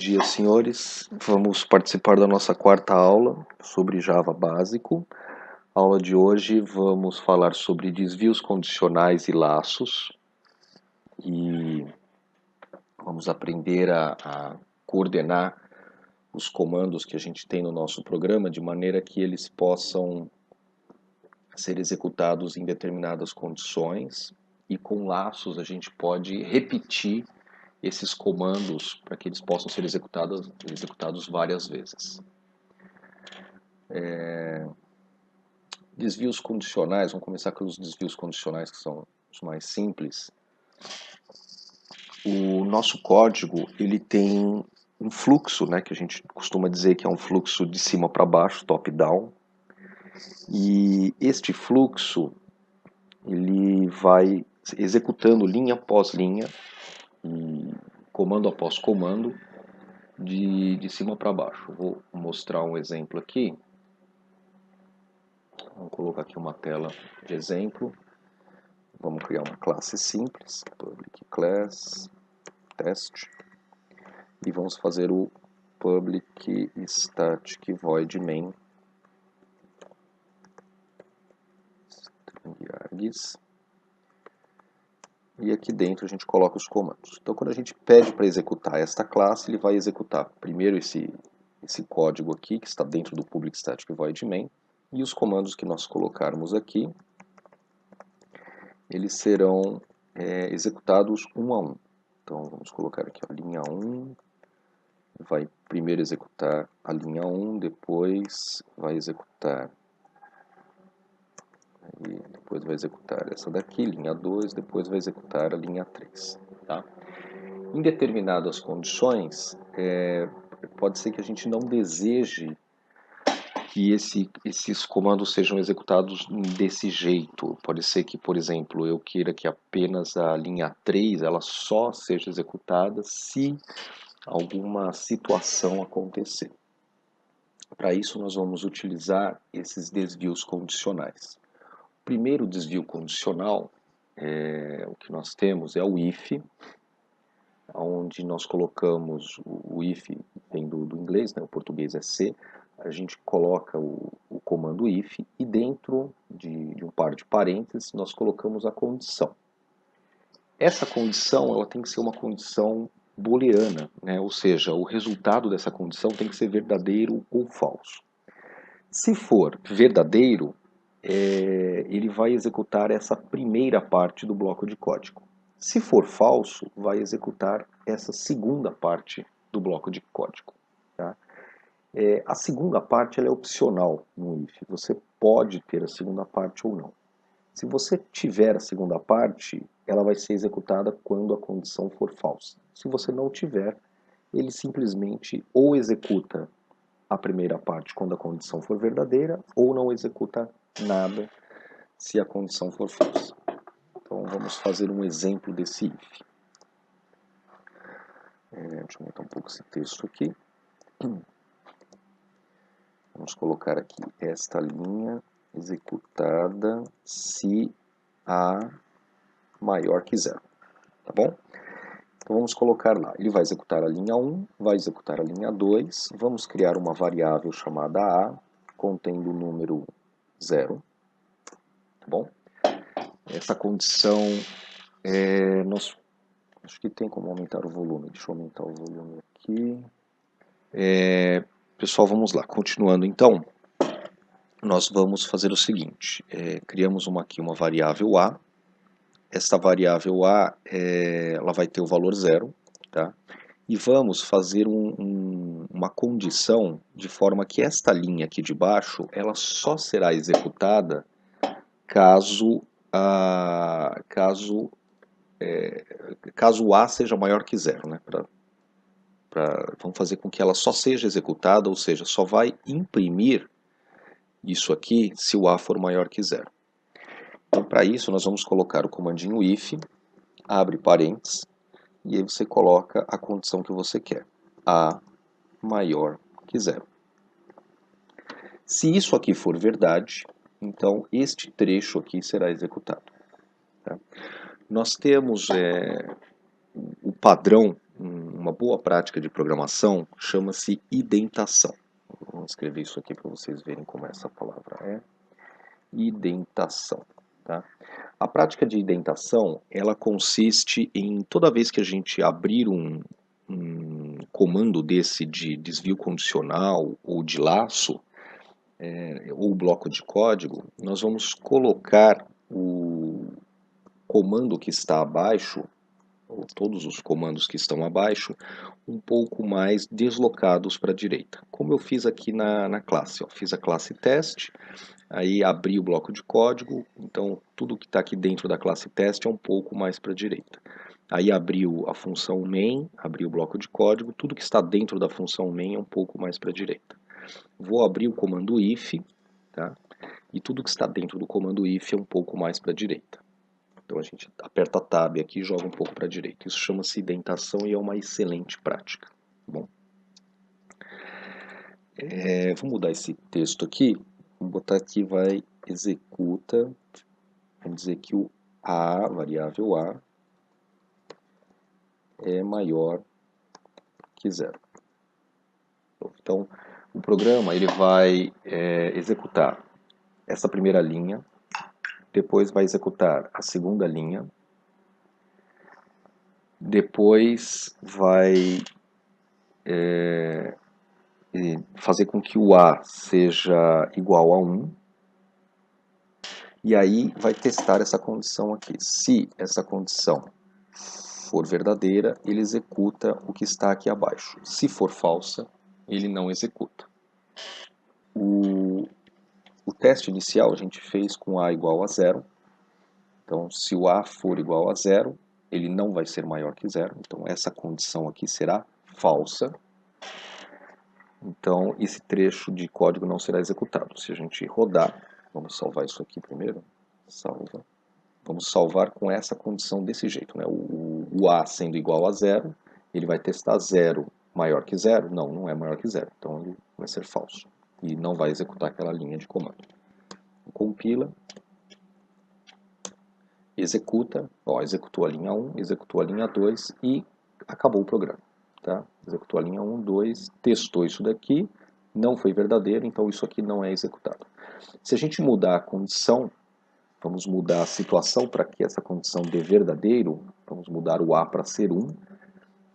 dia, senhores. Vamos participar da nossa quarta aula sobre Java básico. A aula de hoje vamos falar sobre desvios condicionais e laços. E vamos aprender a coordenar os comandos que a gente tem no nosso programa de maneira que eles possam ser executados em determinadas condições. E com laços a gente pode repetir esses comandos para que eles possam ser executados várias vezes. Desvios condicionais, vamos começar com os desvios condicionais, que são os mais simples. O nosso código ele tem um fluxo, né, que a gente costuma dizer que é um fluxo de cima para baixo, top-down. E este fluxo ele vai executando linha após linha, e comando após comando, de cima para baixo. Vou mostrar um exemplo aqui. Vamos colocar aqui uma tela de exemplo. Vamos criar uma classe simples, public class test, e vamos fazer o public static void main string args. E aqui dentro a gente coloca os comandos. Então, quando a gente pede para executar esta classe, ele vai executar primeiro esse código aqui, que está dentro do public static void main, e os comandos que nós colocarmos aqui, eles serão executados um a um. Então, vamos colocar aqui a linha 1, vai primeiro executar a linha 1, depois vai executar essa daqui, linha 2, depois vai executar a linha 3. Tá? Em determinadas condições, pode ser que a gente não deseje que esses comandos sejam executados desse jeito. Pode ser que, por exemplo, eu queira que apenas a linha 3 ela só seja executada se alguma situação acontecer. Para isso, nós vamos utilizar esses desvios condicionais. O primeiro desvio condicional, o que nós temos é o if, onde nós colocamos o if, vem do inglês, né? O português é C, a gente coloca o comando if e dentro de um par de parênteses nós colocamos a condição. Essa condição ela tem que ser uma condição booleana, né? Ou seja, o resultado dessa condição tem que ser verdadeiro ou falso. Se for verdadeiro, ele vai executar essa primeira parte do bloco de código. Se for falso, vai executar essa segunda parte do bloco de código. Tá? A segunda parte ela é opcional no if. Você pode ter a segunda parte ou não. Se você tiver a segunda parte, ela vai ser executada quando a condição for falsa. Se você não tiver, ele simplesmente ou executa a primeira parte quando a condição for verdadeira, ou não executa nada se a condição for falsa. Então vamos fazer um exemplo desse if. Deixa eu aumentar um pouco esse texto aqui. Vamos colocar aqui esta linha executada se A maior que 0. Tá bom? Então vamos colocar lá. Ele vai executar a linha 1, vai executar a linha 2. Vamos criar uma variável chamada A, contendo o número 0. Tá bom? Essa condição, acho que tem como aumentar o volume. Deixa eu aumentar o volume aqui. Pessoal, vamos lá. Continuando então, nós vamos fazer o seguinte. Criamos aqui uma variável A. Esta variável A, ela vai ter o valor 0, tá? E vamos fazer uma condição de forma que esta linha aqui de baixo, ela só será executada caso A seja maior que 0, né? Vamos fazer com que ela só seja executada, ou seja, só vai imprimir isso aqui se o A for maior que 0. Então, para isso, nós vamos colocar o comandinho if, abre parênteses, e aí você coloca a condição que você quer. A maior que 0. Se isso aqui for verdade, então este trecho aqui será executado. Tá? Nós temos o padrão uma boa prática de programação chama-se indentação. Vou escrever isso aqui para vocês verem como essa palavra é. Indentação. Tá? A prática de indentação, ela consiste em toda vez que a gente abrir um comando desse de desvio condicional ou de laço, ou bloco de código, nós vamos colocar o comando que está abaixo, ou todos os comandos que estão abaixo, um pouco mais deslocados para a direita. Como eu fiz aqui na classe. Ó. Fiz a classe teste, aí abri o bloco de código, então tudo que está aqui dentro da classe teste é um pouco mais para a direita. Aí abriu a função main, abriu o bloco de código, tudo que está dentro da função main é um pouco mais para a direita. Vou abrir o comando if, tá? E tudo que está dentro do comando if é um pouco mais para a direita. Então a gente aperta Tab aqui e joga um pouco para a direita. Isso chama-se indentação e é uma excelente prática. Bom, vou mudar esse texto aqui. Vou botar aqui vai executa. Vamos dizer que o a variável a é maior que zero. Então o programa ele vai executar essa primeira linha, depois vai executar a segunda linha, depois vai fazer com que o A seja igual a 1, e aí vai testar essa condição aqui. Se essa condição for verdadeira, ele executa o que está aqui abaixo. Se for falsa, ele não executa. O teste inicial a gente fez com A igual a 0. Então, se o A for igual a 0, ele não vai ser maior que 0. Então, essa condição aqui será falsa. Então, esse trecho de código não será executado. Se a gente rodar, vamos salvar isso aqui primeiro. Salva. Vamos salvar com essa condição desse jeito, né? O A sendo igual a 0, ele vai testar 0 maior que 0? Não, não é maior que 0. Então, ele vai ser falso. E não vai executar aquela linha de comando. Compila. Executa. Ó, executou a linha 1, executou a linha 2 e acabou o programa. Tá? Executou a linha 1, 2, testou isso daqui, não foi verdadeiro, então isso aqui não é executado. Se a gente mudar a condição, vamos mudar a situação para que essa condição dê verdadeiro, vamos mudar o A para ser 1,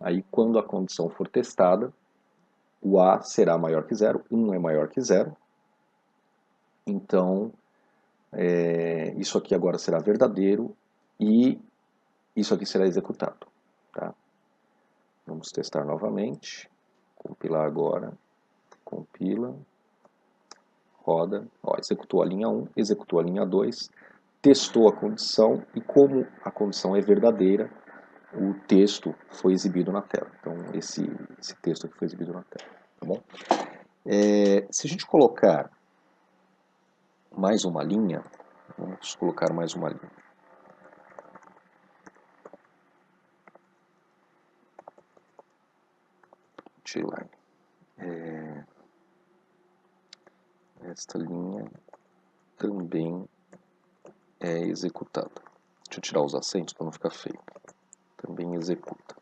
aí quando a condição for testada, o A será maior que 0, 1 é maior que 0, então isso aqui agora será verdadeiro e isso aqui será executado. Tá? Vamos testar novamente, compilar agora, compila, roda, ó, executou a linha 1, executou a linha 2, testou a condição e como a condição é verdadeira, o texto foi exibido na tela. Então esse texto aqui foi exibido na tela, tá bom? Se a gente colocar mais uma linha, vamos colocar mais uma linha. Esta linha também é executada. Deixa eu tirar os acentos para não ficar feio. Também executa.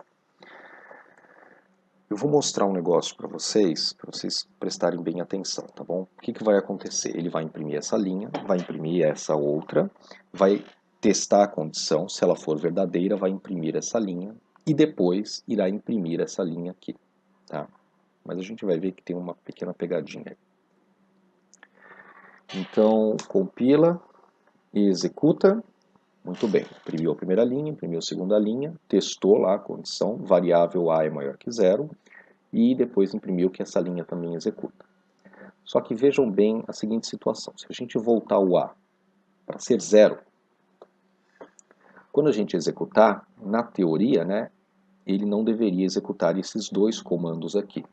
Eu vou mostrar um negócio para vocês prestarem bem atenção, tá bom? O que vai acontecer? Ele vai imprimir essa linha, vai imprimir essa outra, vai testar a condição, se ela for verdadeira, vai imprimir essa linha e depois irá imprimir essa linha aqui, tá? Mas a gente vai ver que tem uma pequena pegadinha aí. Então, compila e executa. Muito bem, imprimiu a primeira linha, imprimiu a segunda linha, testou lá a condição, variável A é maior que 0, e depois imprimiu que essa linha também executa. Só que vejam bem a seguinte situação, se a gente voltar o A para ser 0, quando a gente executar, na teoria, né, ele não deveria executar esses dois comandos aqui.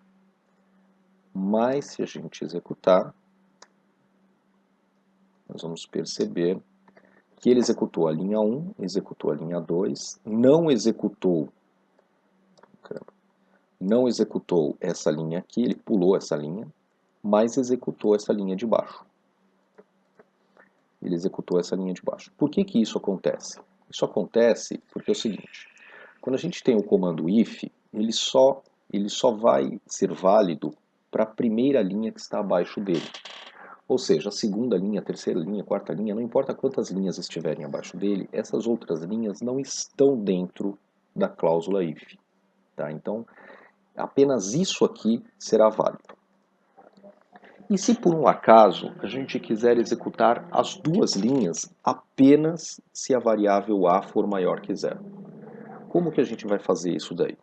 Mas se a gente executar, nós vamos perceber que ele executou a linha 1, executou a linha 2, não executou essa linha aqui, ele pulou essa linha, mas executou essa linha de baixo. Ele executou essa linha de baixo. Por que isso acontece? Isso acontece porque é o seguinte, quando a gente tem o comando if, ele só vai ser válido para a primeira linha que está abaixo dele. Ou seja, a segunda linha, a terceira linha, a quarta linha, não importa quantas linhas estiverem abaixo dele, essas outras linhas não estão dentro da cláusula if. Tá? Então, apenas isso aqui será válido. E se por um acaso a gente quiser executar as duas linhas apenas se a variável a for maior que zero? Como que a gente vai fazer isso daí?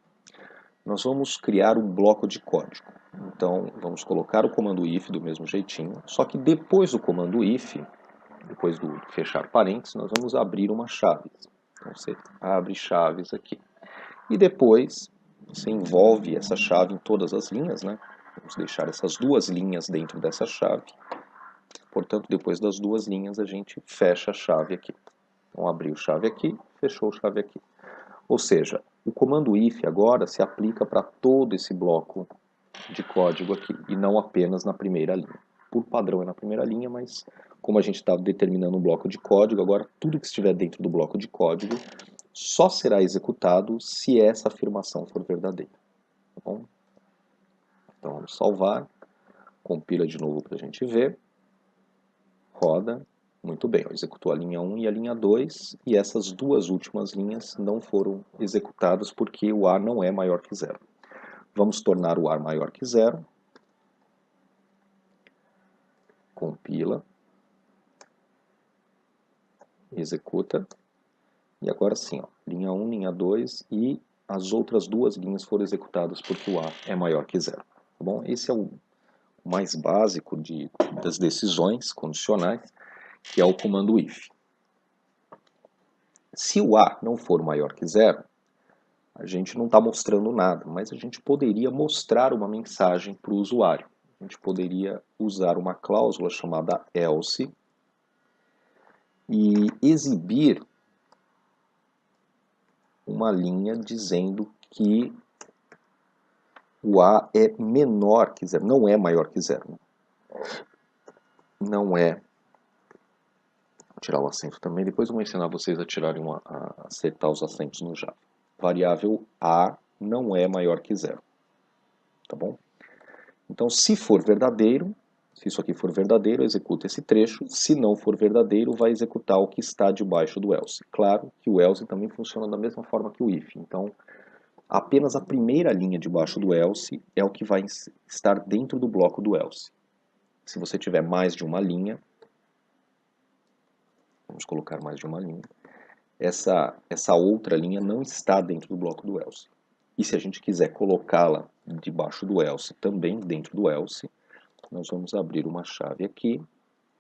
Nós vamos criar um bloco de código. Então, vamos colocar o comando if do mesmo jeitinho, só que depois do comando if, depois do fechar parênteses, nós vamos abrir uma chave. Então, você abre chaves aqui. E depois, você envolve essa chave em todas as linhas, né? Vamos deixar essas duas linhas dentro dessa chave. Portanto, depois das duas linhas, a gente fecha a chave aqui. Então, abriu chave aqui, fechou chave aqui. Ou seja, o comando if agora se aplica para todo esse bloco de código aqui, e não apenas na primeira linha. Por padrão é na primeira linha, mas como a gente está determinando um bloco de código, agora tudo que estiver dentro do bloco de código só será executado se essa afirmação for verdadeira. Tá bom? Então vamos salvar, compila de novo para a gente ver, roda, muito bem, executou a linha 1 e a linha 2, e essas duas últimas linhas não foram executadas porque o A não é maior que zero. Vamos tornar o A maior que zero, compila, executa, e agora sim, ó, linha 1, linha 2 e as outras duas linhas foram executadas porque o A é maior que zero. Tá bom? Esse é o mais básico das decisões condicionais, que é o comando if. Se o A não for maior que zero, a gente não está mostrando nada, mas a gente poderia mostrar uma mensagem para o usuário. A gente poderia usar uma cláusula chamada else e exibir uma linha dizendo que o A é menor que zero, não é maior que zero. Não é. Vou tirar o acento também, depois eu vou ensinar vocês a tirarem a acertar os acentos no Java. Variável A não é maior que zero. Tá bom? Então, se for verdadeiro, se isso aqui for verdadeiro, executa esse trecho. Se não for verdadeiro, vai executar o que está debaixo do else. Claro que o else também funciona da mesma forma que o if. Então, apenas a primeira linha debaixo do else é o que vai estar dentro do bloco do else. Se você tiver mais de uma linha, vamos colocar mais de uma linha, essa outra linha não está dentro do bloco do else. E se a gente quiser colocá-la debaixo do else, também dentro do else, nós vamos abrir uma chave aqui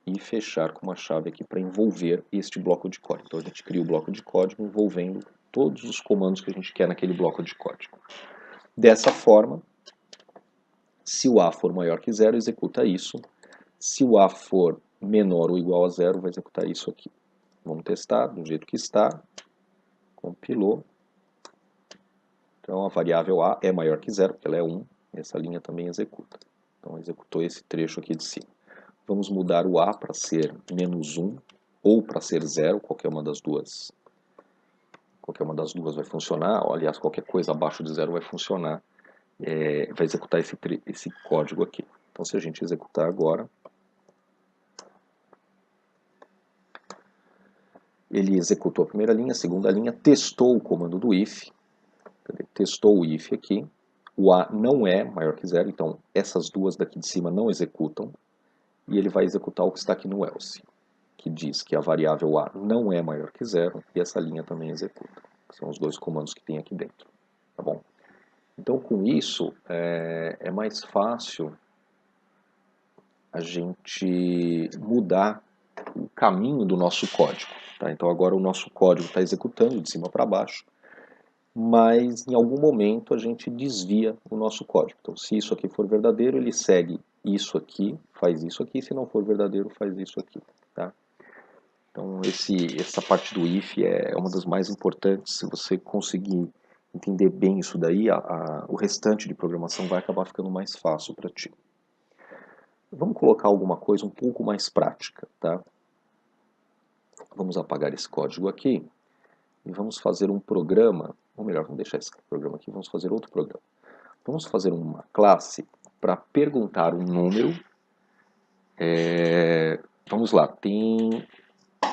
e fechar com uma chave aqui para envolver este bloco de código. Então a gente cria o bloco de código envolvendo todos os comandos que a gente quer naquele bloco de código. Dessa forma, se o A for maior que zero, executa isso. Se o A for menor ou igual a zero, vai executar isso aqui. Vamos testar do jeito que está. Compilou. Então a variável A é maior que zero, porque ela é 1. Essa linha também executa. Então executou esse trecho aqui de cima. Vamos mudar o A para ser menos 1 ou para ser 0, qualquer uma das duas. Qualquer uma das duas vai funcionar. Aliás, qualquer coisa abaixo de 0 vai funcionar. Vai executar esse código aqui. Então se a gente executar agora, ele executou a primeira linha, a segunda linha, testou o comando do if, testou o if aqui, o A não é maior que zero, então essas duas daqui de cima não executam, e ele vai executar o que está aqui no else, que diz que a variável A não é maior que zero, e essa linha também executa. São os dois comandos que tem aqui dentro, tá bom? Então com isso é mais fácil a gente mudar o caminho do nosso código. Tá? Então agora o nosso código está executando de cima para baixo, mas em algum momento a gente desvia o nosso código. Então se isso aqui for verdadeiro, ele segue isso aqui, faz isso aqui, se não for verdadeiro, faz isso aqui. Tá? Então essa parte do if é uma das mais importantes. Se você conseguir entender bem isso daí, o restante de programação vai acabar ficando mais fácil para ti. Vamos colocar alguma coisa um pouco mais prática, tá? Vamos apagar esse código aqui e vamos fazer um programa ou melhor, vamos deixar esse programa aqui, vamos fazer outro programa. Vamos fazer uma classe para perguntar um número. Vamos lá, tem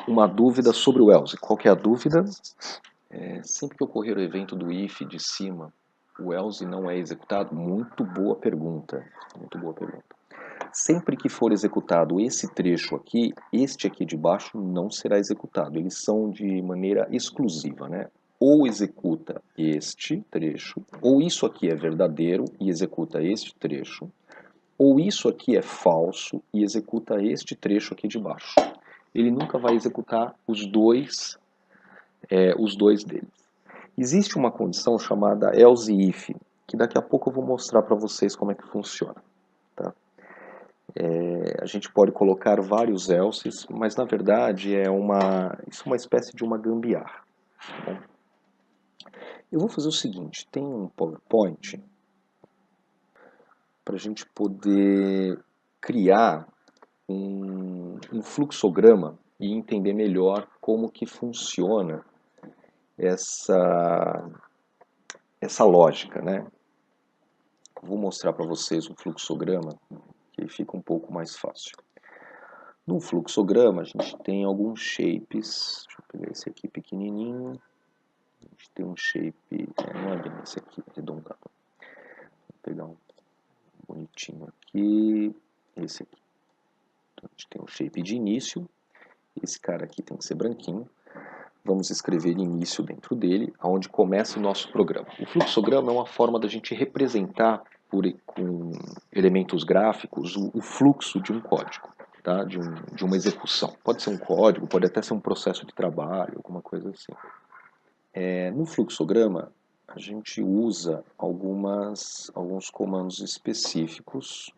uma dúvida sobre o else. Qual que é a dúvida? Sempre que ocorrer o evento do if de cima, o else não é executado? Muito boa pergunta. Muito boa pergunta. Sempre que for executado esse trecho aqui, este aqui de baixo não será executado. Eles são de maneira exclusiva, né? Ou executa este trecho, ou isso aqui é verdadeiro e executa este trecho, ou isso aqui é falso e executa este trecho aqui de baixo. Ele nunca vai executar os dois deles. Existe uma condição chamada else if, que daqui a pouco eu vou mostrar para vocês como é que funciona. Tá? A gente pode colocar vários elses, mas na verdade isso é uma espécie de uma gambiarra. Tá bom? Eu vou fazer o seguinte, tem um PowerPoint para a gente poder criar um fluxograma e entender melhor como que funciona essa lógica, né? Vou mostrar para vocês um fluxograma que fica um pouco mais fácil. No fluxograma a gente tem alguns shapes, deixa eu pegar esse aqui pequenininho, a gente tem um shape, não é bem esse aqui, arredondado. Vou pegar um bonitinho aqui, esse aqui. Então, a gente tem um shape de início, esse cara aqui tem que ser branquinho. Vamos escrever início dentro dele, aonde começa o nosso programa. O fluxograma é uma forma da gente representar com elementos gráficos o fluxo de um código, tá? de uma execução. Pode ser um código, pode até ser um processo de trabalho, alguma coisa assim. No fluxograma, a gente usa alguns comandos específicos.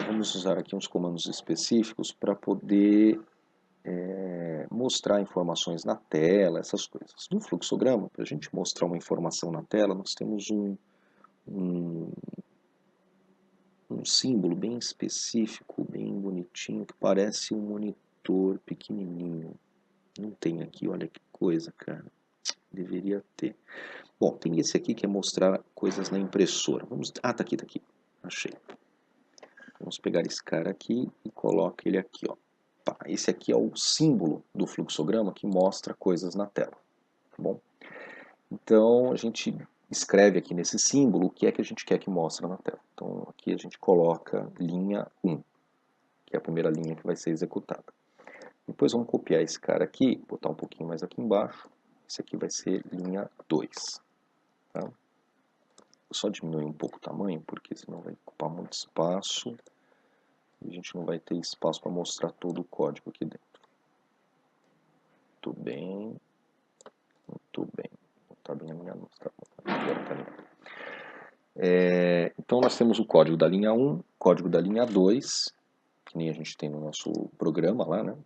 Vamos usar aqui uns comandos específicos para poder mostrar informações na tela, essas coisas. No fluxograma, para a gente mostrar uma informação na tela, nós temos um símbolo bem específico, bem bonitinho, que parece um monitor pequenininho. Não tem aqui, olha que coisa, cara. Deveria ter. Bom, tem esse aqui que é mostrar coisas na impressora. Tá aqui, tá aqui. Achei. Vamos pegar esse cara aqui e coloca ele aqui, ó. Esse aqui é o símbolo do fluxograma que mostra coisas na tela. Tá bom? Então, a gente escreve aqui nesse símbolo o que é que a gente quer que mostre na tela. Então, aqui a gente coloca linha 1, que é a primeira linha que vai ser executada. Depois vamos copiar esse cara aqui, botar um pouquinho mais aqui embaixo. Esse aqui vai ser linha 2. Tá? Vou só diminuir um pouco o tamanho, porque senão vai ocupar muito espaço. E a gente não vai ter espaço para mostrar todo o código aqui dentro. Muito bem. Muito bem. Vou botar bem a minha luz, tá bom. Agora tá limpo. Então nós temos o código da linha 1, código da linha 2, que nem a gente tem no nosso programa lá, né?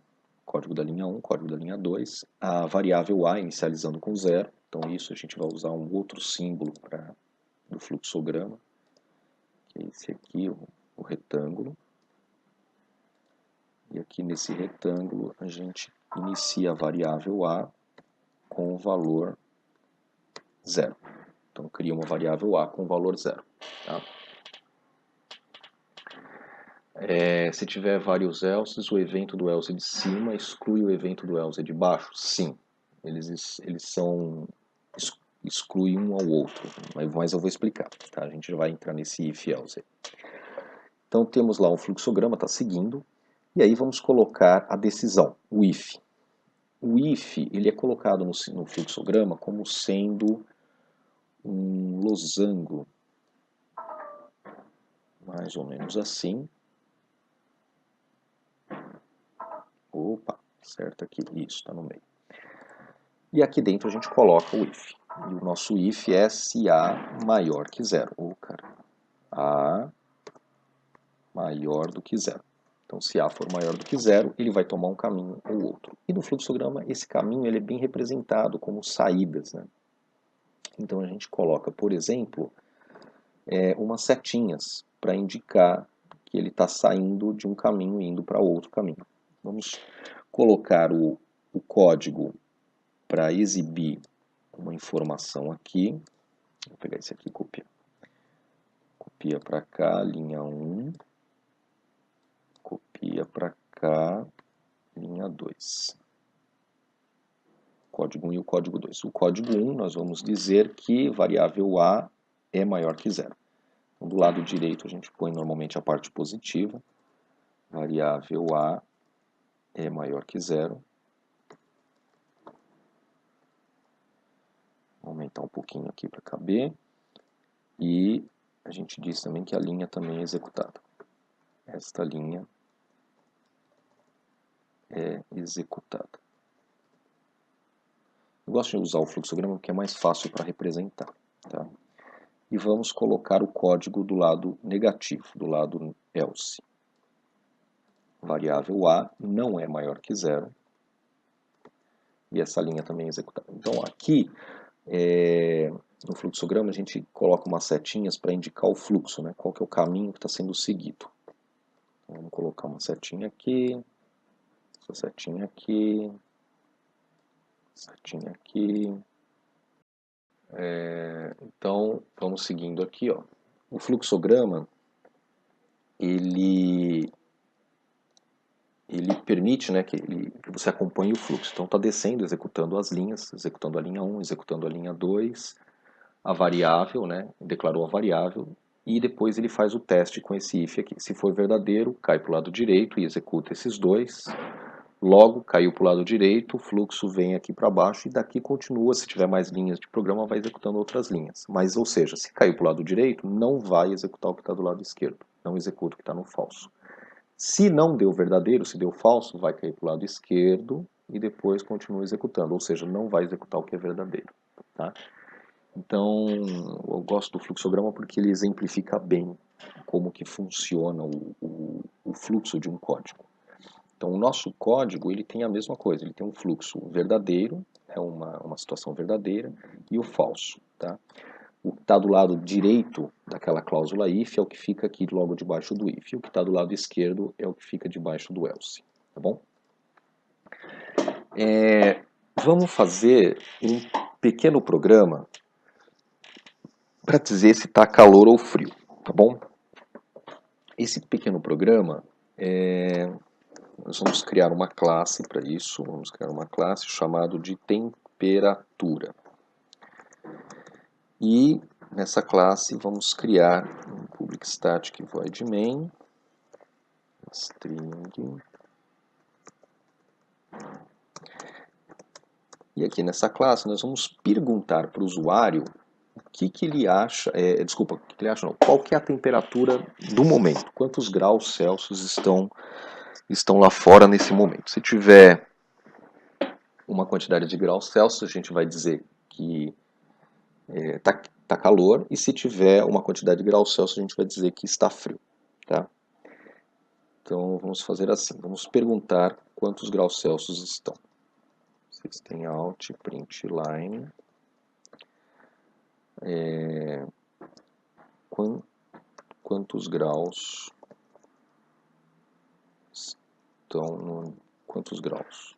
Código da linha 1, código da linha 2, a variável A inicializando com 0. Então isso a gente vai usar um outro símbolo do fluxograma, que é esse aqui, o retângulo. E aqui nesse retângulo a gente inicia a variável A com o valor 0. Então cria uma variável A com o valor 0. Tá? Se tiver vários else's, o evento do else de cima exclui o evento do else de baixo? Sim. Eles excluem um ao outro, mas eu vou explicar. Tá? A gente já vai entrar nesse if else. Então temos lá um fluxograma, está seguindo, e aí vamos colocar a decisão, o if. O if ele é colocado no fluxograma como sendo um losango, mais ou menos assim. Opa, certo aqui, isso, está no meio. E aqui dentro a gente coloca o if. E o nosso if é se A maior que 0. A maior do que 0. Então, se A for maior do que 0, ele vai tomar um caminho ou outro. E no fluxograma, esse caminho ele é bem representado como saídas, né? Então, a gente coloca, por exemplo, umas setinhas para indicar que ele está saindo de um caminho e indo para outro caminho. Vamos colocar o código para exibir uma informação aqui. Vou pegar esse aqui e copiar. Copia para cá, linha 1. Copia para cá, linha 2. Código 1 e o código 2. O código 1, nós vamos dizer que variável A é maior que zero. Então, do lado direito, a gente põe normalmente a parte positiva. Variável A é maior que zero. Vou aumentar um pouquinho aqui para caber. E a gente diz também que a linha também é executada. Esta linha é executada. Eu gosto de usar o fluxograma porque é mais fácil para representar. Tá? E vamos colocar o código do lado negativo, do lado else. Variável A não é maior que zero. E essa linha também é executada. Então aqui, no fluxograma, a gente coloca umas setinhas para indicar o fluxo, né? Qual que é o caminho que está sendo seguido. Então, vamos colocar uma setinha aqui, essa setinha aqui, setinha aqui. Então, vamos seguindo aqui, ó. O fluxograma, ele permite, né, que você acompanhe o fluxo. Então, está descendo, executando as linhas, executando a linha 1, executando a linha 2, a variável, né, declarou a variável, e depois ele faz o teste com esse if aqui. Se for verdadeiro, cai para o lado direito e executa esses dois. Logo, caiu para o lado direito, o fluxo vem aqui para baixo e daqui continua. Se tiver mais linhas de programa, vai executando outras linhas. Mas, ou seja, se caiu para o lado direito, não vai executar o que está do lado esquerdo. Não executa o que está no falso. Se não deu verdadeiro, se deu falso, vai cair para o lado esquerdo e depois continua executando. Ou seja, não vai executar o que é verdadeiro. Tá? Então, eu gosto do fluxograma porque ele exemplifica bem como que funciona o fluxo de um código. Então, o nosso código ele tem a mesma coisa, ele tem um fluxo verdadeiro, é uma situação verdadeira, e o falso. Tá? O que está do lado direito daquela cláusula if é o que fica aqui logo debaixo do if, e o que está do lado esquerdo é o que fica debaixo do else. Tá bom? Vamos fazer um pequeno programa para dizer se está calor ou frio, tá bom? Esse pequeno programa, nós vamos criar uma classe para isso, vamos criar uma classe chamada de temperatura. E nessa classe vamos criar um public static void main, string, e aqui nessa classe nós vamos perguntar para o usuário o que ele acha, desculpa, o que ele acha não, qual que é a temperatura do momento, quantos graus Celsius estão lá fora nesse momento. Se tiver uma quantidade de graus Celsius, a gente vai dizer que tá calor, e se tiver uma quantidade de graus Celsius, a gente vai dizer que está frio. Tá? Então vamos fazer assim, vamos perguntar quantos graus Celsius estão. Systemout println quantos graus estão quantos graus.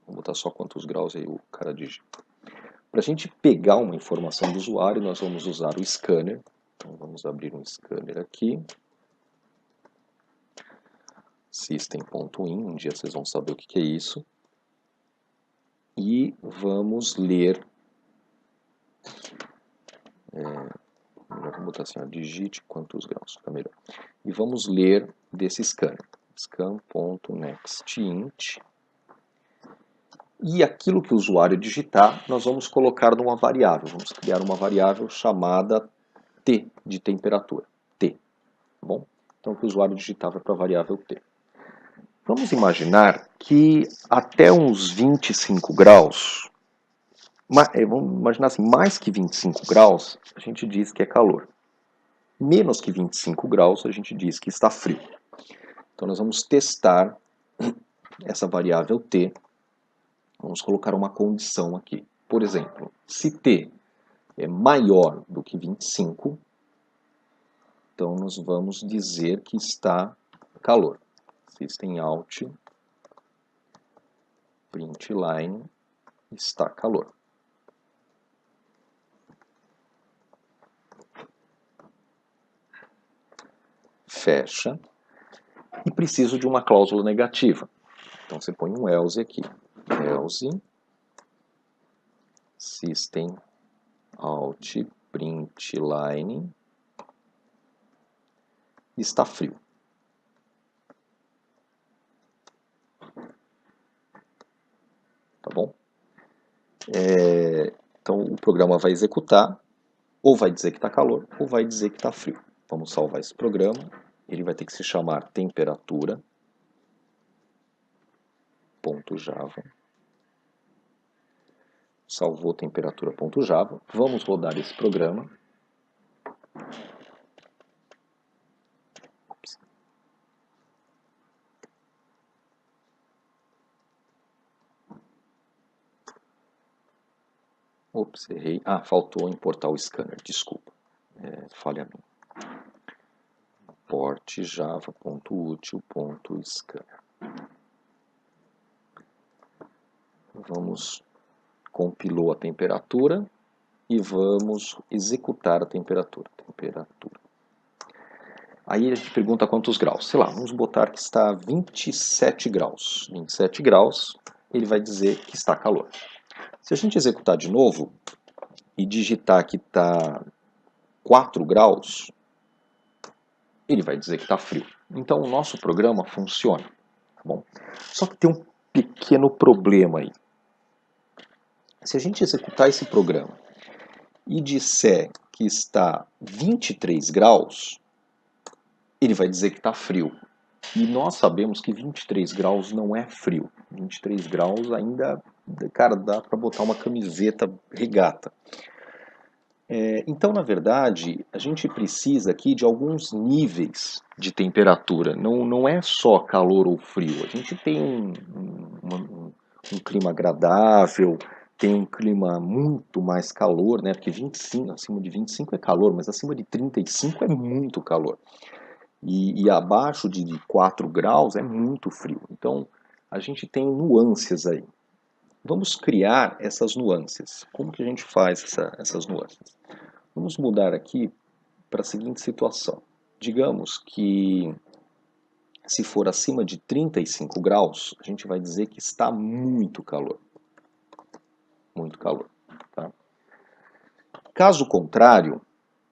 Vou botar só quantos graus aí o cara digita. Para a gente pegar uma informação do usuário, nós vamos usar o scanner. Então vamos abrir um scanner aqui. System.in, um dia vocês vão saber o que é isso. E vamos ler. Vamos botar assim, ó, digite quantos graus, fica melhor. E vamos ler desse scanner. Scan.nextInt. E aquilo que o usuário digitar, nós vamos colocar numa variável. Vamos criar uma variável chamada T, de temperatura. T. Tá bom? Então, o que o usuário digitar vai para a variável T. Vamos imaginar que até uns 25 graus, vamos imaginar assim, mais que 25 graus, a gente diz que é calor. Menos que 25 graus, a gente diz que está frio. Então, nós vamos testar essa variável T. Vamos colocar uma condição aqui. Por exemplo, se T é maior do que 25, então nós vamos dizer que está calor. Systemout println está calor. fecha, e preciso de uma cláusula negativa. Então você põe um else aqui, else system out println está frio. Tá bom? Então o programa vai executar, ou vai dizer que está calor, ou vai dizer que está frio. Vamos salvar esse programa. Ele vai ter que se chamar temperatura.java. Salvou temperatura.java. Vamos rodar esse programa. Ops, errei. Ah, faltou importar o scanner, desculpa. Falha minha. Import java.util.scanner. Vamos compilou a temperatura e vamos executar a temperatura. Aí a gente pergunta quantos graus. Sei lá, vamos botar que está 27 graus. 27 graus, ele vai dizer que está calor. Se a gente executar de novo e digitar que está 4 graus, ele vai dizer que está frio. Então o nosso programa funciona. Tá bom? Só que tem um pequeno problema aí. Se a gente executar esse programa e disser que está 23 graus, ele vai dizer que está frio. E nós sabemos que 23 graus não é frio. 23 graus ainda, cara, dá para botar uma camiseta regata. Então, na verdade, a gente precisa aqui de alguns níveis de temperatura. Não é só calor ou frio. A gente tem um clima agradável, tem um clima muito mais calor, né? Porque 25, acima de 25 é calor, mas acima de 35 é muito calor. E abaixo de 4 graus é muito frio. Então, a gente tem nuances aí. Vamos criar essas nuances. Como que a gente faz essas nuances? Vamos mudar aqui para a seguinte situação. Digamos que se for acima de 35 graus, a gente vai dizer que está muito calor. Muito calor. Tá? Caso contrário,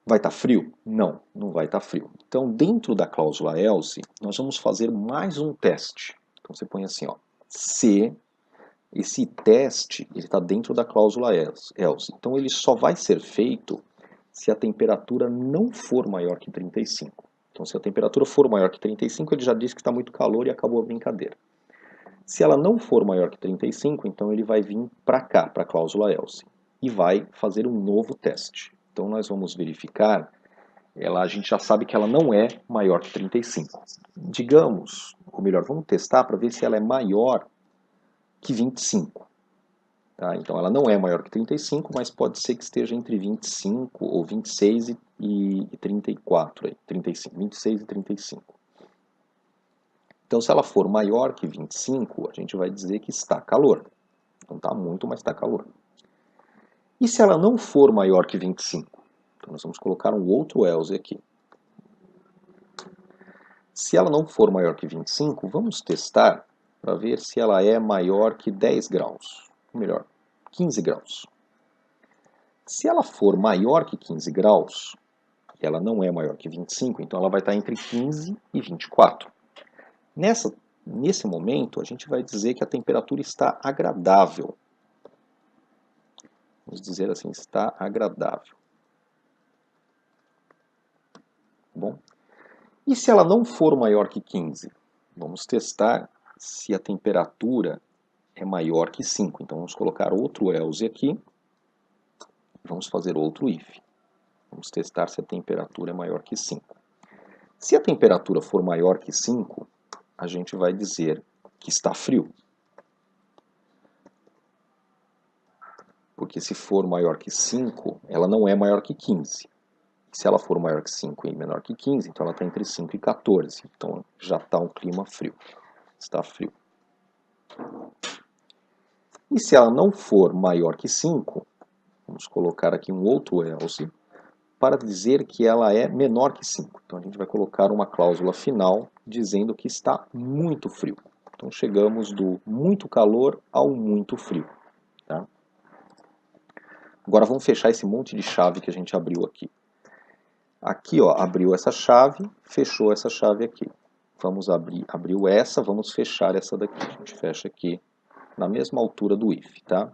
vai estar frio? Não, não vai estar frio. Então, dentro da cláusula else, nós vamos fazer mais um teste. Então, você põe assim, ó, se esse teste está dentro da cláusula else. Então, ele só vai ser feito se a temperatura não for maior que 35. Então, se a temperatura for maior que 35, ele já disse que está muito calor e acabou a brincadeira. Se ela não for maior que 35, então ele vai vir para cá, para a cláusula else, e vai fazer um novo teste. Então, nós vamos verificar, a gente já sabe que ela não é maior que 35. Digamos, ou melhor, vamos testar para ver se ela é maior que 25. Tá? Então, ela não é maior que 35, mas pode ser que esteja entre 25 ou 26 e 34. Aí, 35, 26 e 35. Então, se ela for maior que 25, a gente vai dizer que está calor. Não está muito, mas está calor. E se ela não for maior que 25? Então, nós vamos colocar um outro else aqui. Se ela não for maior que 25, vamos testar para ver se ela é maior que 10 graus. Ou melhor, 15 graus. Se ela for maior que 15 graus, e ela não é maior que 25, então ela vai estar entre 15 e 24. Nesse momento, a gente vai dizer que a temperatura está agradável. Vamos dizer assim, está agradável. Bom? E se ela não for maior que 15? Vamos testar se a temperatura é maior que 5. Então, vamos colocar outro else aqui. Vamos fazer outro if. Vamos testar se a temperatura é maior que 5. Se a temperatura for maior que 5, a gente vai dizer que está frio. Porque se for maior que 5, ela não é maior que 15. Se ela for maior que 5 e menor que 15, então ela está entre 5 e 14. Então já está um clima frio. Está frio. E se ela não for maior que 5, vamos colocar aqui um outro else. para dizer que ela é menor que 5. Então a gente vai colocar uma cláusula final dizendo que está muito frio. Então chegamos do muito calor ao muito frio. Tá? Agora vamos fechar esse monte de chave que a gente abriu aqui. Aqui, ó, abriu essa chave, fechou essa chave aqui. Vamos abriu essa, vamos fechar essa daqui. A gente fecha aqui na mesma altura do if, tá?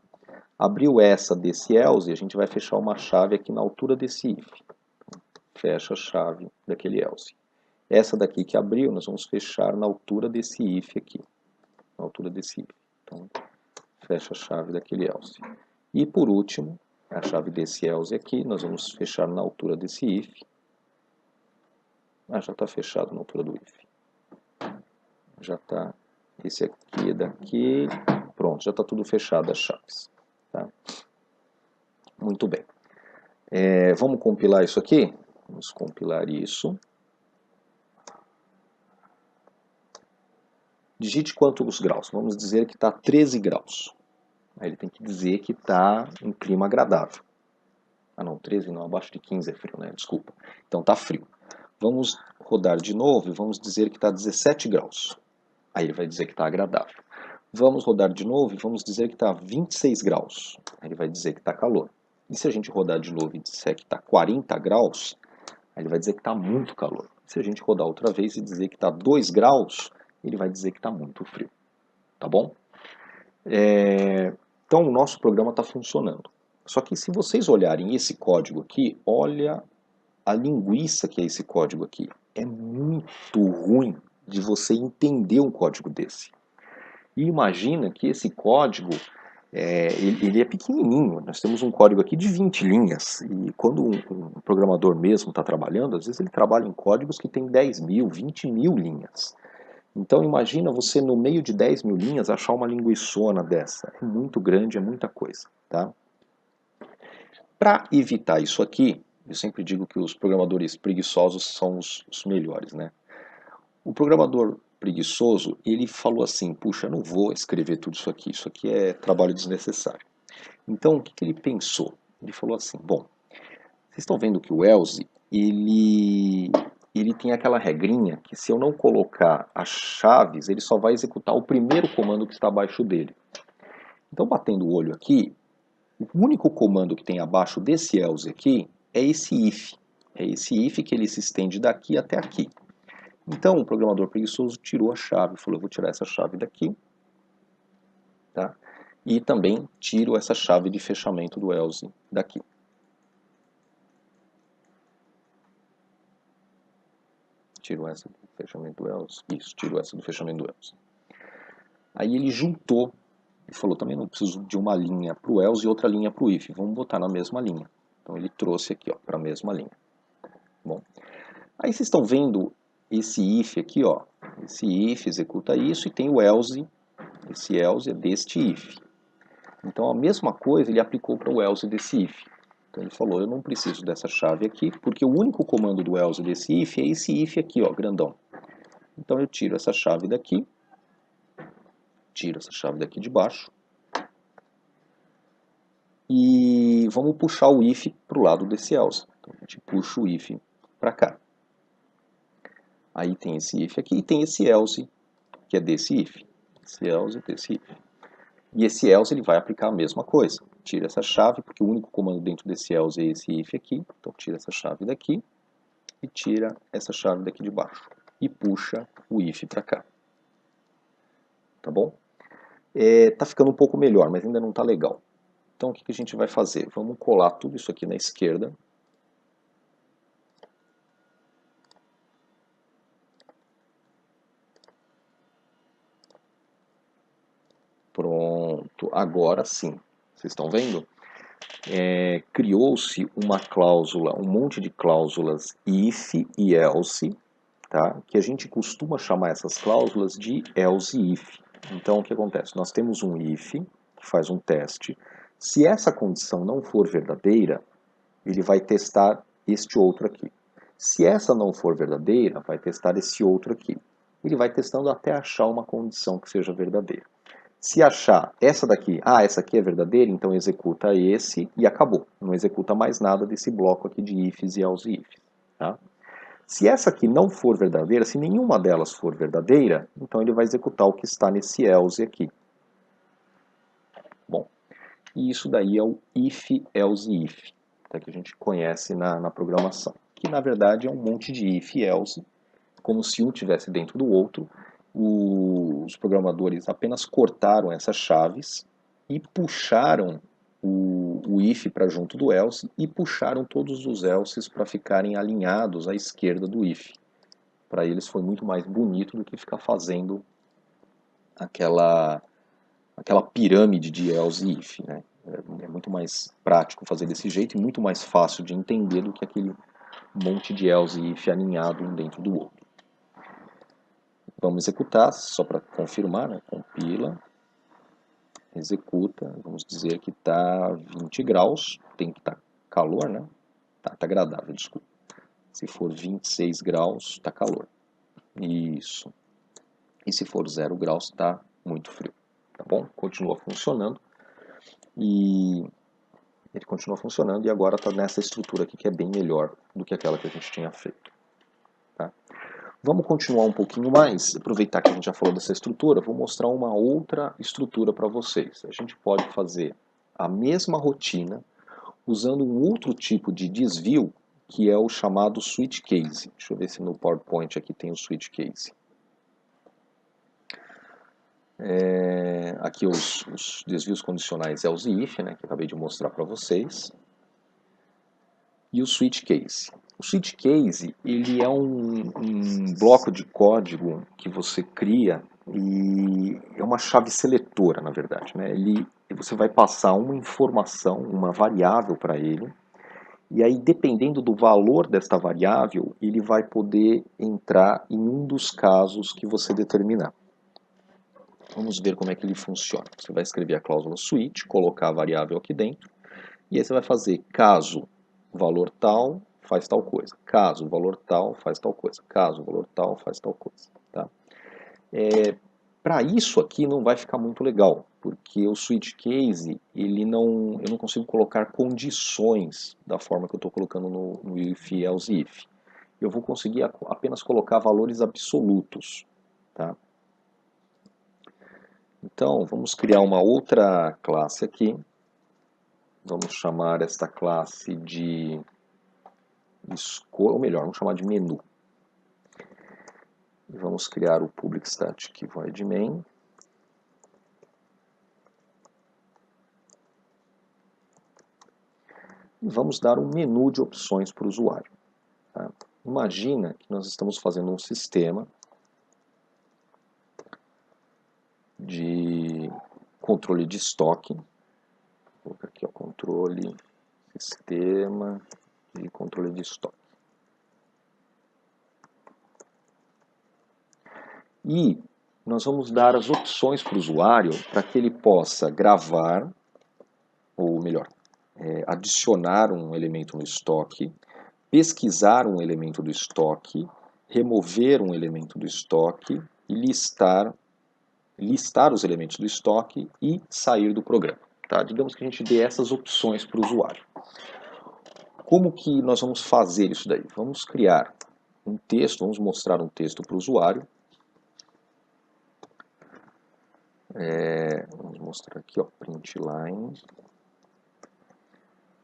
Abriu essa desse else, a gente vai fechar uma chave aqui na altura desse if. Fecha a chave daquele else. Essa daqui que abriu, nós vamos fechar na altura desse if aqui. Na altura desse if. Então, fecha a chave daquele else. E por último, a chave desse else aqui, nós vamos fechar na altura desse if. Ah, já está fechado na altura do if. Já está. Esse aqui é daqui. Pronto, já está tudo fechado as chaves. Tá? Muito bem. Vamos compilar isso aqui? Vamos compilar isso. Digite quantos graus? Vamos dizer que está 13 graus. Aí ele tem que dizer que está em clima agradável. Ah não, 13 não, abaixo de 15 é frio, né? Desculpa. Então está frio. Vamos rodar de novo e vamos dizer que está 17 graus. Aí ele vai dizer que está agradável. Vamos rodar de novo e vamos dizer que está 26 graus. Aí ele vai dizer que está calor. E se a gente rodar de novo e disser que está 40 graus, aí ele vai dizer que está muito calor. Se a gente rodar outra vez e dizer que está 2 graus, ele vai dizer que está muito frio. Tá bom? Então o nosso programa está funcionando. Só que se vocês olharem esse código aqui, olha a linguiça que é esse código aqui. É muito ruim de você entender um código desse. E imagina que esse código, ele é pequenininho. Nós temos um código aqui de 20 linhas. E quando um programador mesmo está trabalhando, às vezes ele trabalha em códigos que tem 10 mil, 20 mil linhas. Então imagina você no meio de 10 mil linhas achar uma linguiçona dessa. É muito grande, é muita coisa. Tá? Para evitar isso aqui, eu sempre digo que os programadores preguiçosos são os melhores, né? O programador preguiçoso, ele falou assim, puxa, eu não vou escrever tudo isso aqui é trabalho desnecessário. Então, o que ele pensou? Ele falou assim, bom, vocês estão vendo que o else, ele tem aquela regrinha que se eu não colocar as chaves, ele só vai executar o primeiro comando que está abaixo dele. Então, batendo o olho aqui, o único comando que tem abaixo desse else aqui é esse if. É esse if que ele se estende daqui até aqui. Então, o programador preguiçoso tirou a chave, falou, eu vou tirar essa chave daqui, tá? E também tiro essa chave de fechamento do else daqui. Tiro essa do fechamento do else, isso, tiro essa do fechamento do else. Aí ele juntou, e falou, também não preciso de uma linha para o else e outra linha para o if, vamos botar na mesma linha. Então ele trouxe aqui para a mesma linha. Bom, aí vocês estão vendo esse if aqui, ó. Esse if executa isso e tem o else. Esse else é deste if. Então a mesma coisa ele aplicou para o else desse if. Então ele falou, eu não preciso dessa chave aqui, porque o único comando do else desse if é esse if aqui, ó, grandão. Então eu tiro essa chave daqui, tiro essa chave daqui de baixo, e vamos puxar o if para o lado desse else. Então a gente puxa o if para cá. Aí tem esse if aqui e tem esse else, que é desse if. Esse else desse if. E esse else ele vai aplicar a mesma coisa. Tira essa chave, porque o único comando dentro desse else é esse if aqui. Então tira essa chave daqui e tira essa chave daqui de baixo. E puxa o if para cá. Tá bom? Tá ficando um pouco melhor, mas ainda não tá legal. Então o que a gente vai fazer? Vamos colar tudo isso aqui na esquerda. Pronto, agora sim. Vocês estão vendo? Criou-se uma cláusula, um monte de cláusulas if e else, tá? Que a gente costuma chamar essas cláusulas de else if. Então o que acontece? Nós temos um if que faz um teste. Se essa condição não for verdadeira, ele vai testar este outro aqui. Se essa não for verdadeira, vai testar esse outro aqui. Ele vai testando até achar uma condição que seja verdadeira. Se achar essa daqui, essa aqui é verdadeira, então executa esse e acabou. Não executa mais nada desse bloco aqui de ifs e else e ifs. Tá? Se essa aqui não for verdadeira, se nenhuma delas for verdadeira, então ele vai executar o que está nesse else aqui. Bom, e isso daí é o if, else e if, que a gente conhece na programação. Que na verdade é um monte de if e else, como se um estivesse dentro do outro. Os programadores apenas cortaram essas chaves e puxaram o if para junto do else e puxaram todos os elses para ficarem alinhados à esquerda do if. Para eles foi muito mais bonito do que ficar fazendo aquela pirâmide de else e if. Né? É muito mais prático fazer desse jeito e muito mais fácil de entender do que aquele monte de else e if alinhado um dentro do outro. Vamos executar, só para confirmar, né? Compila, executa, vamos dizer que está 20 graus, tem que estar calor, né? Tá agradável, desculpa. Se for 26 graus, está calor. Isso. E se for 0 graus, está muito frio. Tá bom? Continua funcionando. E ele continua funcionando e agora está nessa estrutura aqui que é bem melhor do que aquela que a gente tinha feito. Tá? Vamos continuar um pouquinho mais, aproveitar que a gente já falou dessa estrutura, vou mostrar uma outra estrutura para vocês. A gente pode fazer a mesma rotina usando um outro tipo de desvio, que é o chamado switch case. Deixa eu ver se no PowerPoint aqui tem o switch case. Aqui os desvios condicionais else e if, né, que eu acabei de mostrar para vocês. E o switch case. O switch case ele é um bloco de código que você cria e é uma chave seletora, na verdade. Né? Você vai passar uma informação, uma variável para ele, e aí, dependendo do valor desta variável, ele vai poder entrar em um dos casos que você determinar. Vamos ver como é que ele funciona. Você vai escrever a cláusula switch, colocar a variável aqui dentro, e aí você vai fazer caso valor tal, faz tal coisa. Caso o valor tal, faz tal coisa. Caso o valor tal, faz tal coisa. Tá? Para isso aqui não vai ficar muito legal, porque o switch case, eu não consigo colocar condições da forma que eu estou colocando no if, else, if. Eu vou conseguir apenas colocar valores absolutos. Tá? Então, vamos criar uma outra classe aqui. Vamos chamar esta classe de ou melhor, vamos chamar de menu. E vamos criar o public static void main. E vamos dar um menu de opções para o usuário. Tá? Imagina que nós estamos fazendo um sistema de controle de estoque. Vou colocar aqui o controle, sistema de controle de estoque. E nós vamos dar as opções para o usuário para que ele possa gravar, ou melhor, adicionar um elemento no estoque, pesquisar um elemento do estoque, remover um elemento do estoque e listar os elementos do estoque e sair do programa. Tá? Digamos que a gente dê essas opções para o usuário. Como que nós vamos fazer isso daí? Vamos criar um texto, vamos mostrar um texto para o usuário. Vamos mostrar aqui, ó, print line,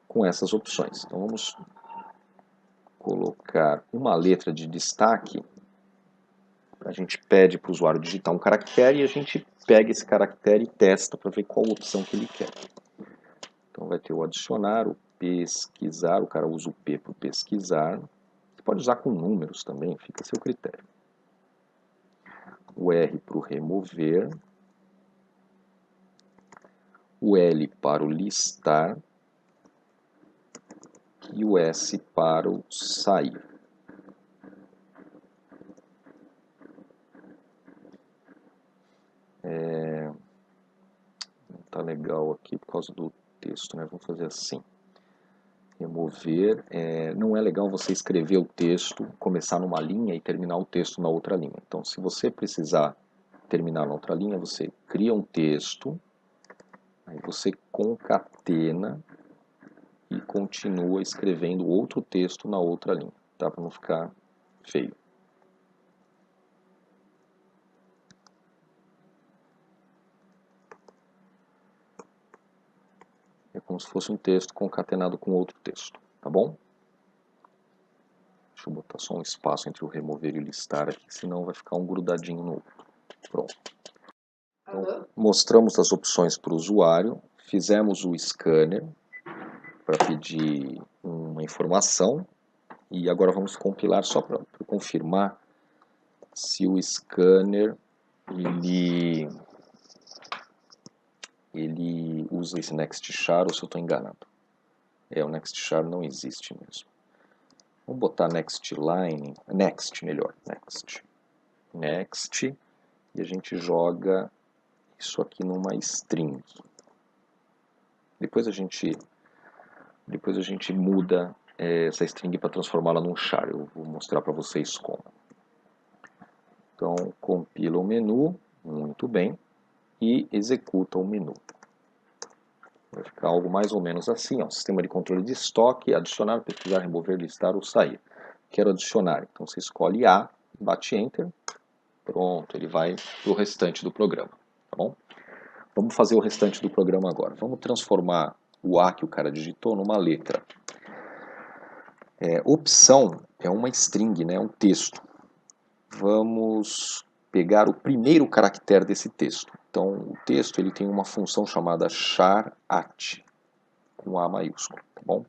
com essas opções. Então vamos colocar uma letra de destaque. A gente pede para o usuário digitar um caractere e a gente pega esse caractere e testa para ver qual opção que ele quer. Então vai ter o adicionar, o pesquisar, o cara usa o P para o pesquisar. Você pode usar com números também, fica a seu critério. O R para o remover. O L para o listar. E o S para o sair. Não está legal aqui por causa do texto, né? Vamos fazer assim. Remover. Não é legal você escrever o texto, começar numa linha e terminar o texto na outra linha. Então, se você precisar terminar na outra linha, você cria um texto, aí você concatena e continua escrevendo outro texto na outra linha, tá? Para não ficar feio. É como se fosse um texto concatenado com outro texto, tá bom? Deixa eu botar só um espaço entre o remover e o listar aqui, senão vai ficar um grudadinho no outro. Pronto. Então, mostramos as opções para o usuário, fizemos o scanner para pedir uma informação e agora vamos compilar só para confirmar se o scanner ele usa esse next_char ou se eu estou enganado. O next_char não existe mesmo. Vamos botar next_line, next melhor, next, e a gente joga isso aqui numa string. Depois a gente muda essa string para transformá-la num char. Eu vou mostrar para vocês como. Então, compila o menu, muito bem, e executa o menu. Vai ficar algo mais ou menos assim, ó, sistema de controle de estoque, adicionar, pesquisar, remover, listar ou sair. Quero adicionar, então você escolhe A, bate Enter, pronto, ele vai para o restante do programa, tá bom? Vamos fazer o restante do programa agora. Vamos transformar o A que o cara digitou numa letra. Opção é uma string, né, um texto. Vamos pegar o primeiro caractere desse texto. Então, o texto ele tem uma função chamada char_at, com A maiúsculo, tá bom?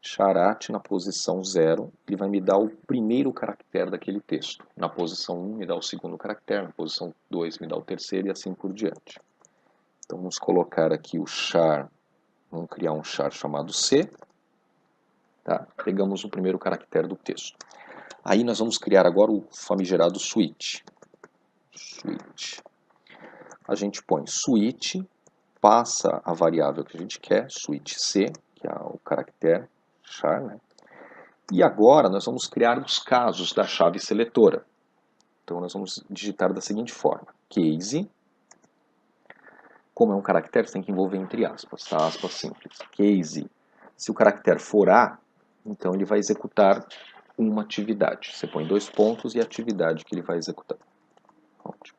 Char_at na posição 0, ele vai me dar o primeiro caractere daquele texto. Na posição 1 me dá o segundo caractere, na posição 2 me dá o terceiro e assim por diante. Então, vamos colocar aqui o char, vamos criar um char chamado C, tá? Pegamos o primeiro caractere do texto. Aí nós vamos criar agora o famigerado switch. A gente põe switch, passa a variável que a gente quer, switch C, que é o caractere char, né? E agora nós vamos criar os casos da chave seletora. Então nós vamos digitar da seguinte forma, case, como é um caractere, você tem que envolver entre aspas, tá? Aspas simples. Case, se o caractere for A, então ele vai executar uma atividade. Você põe 2 pontos e a atividade que ele vai executar.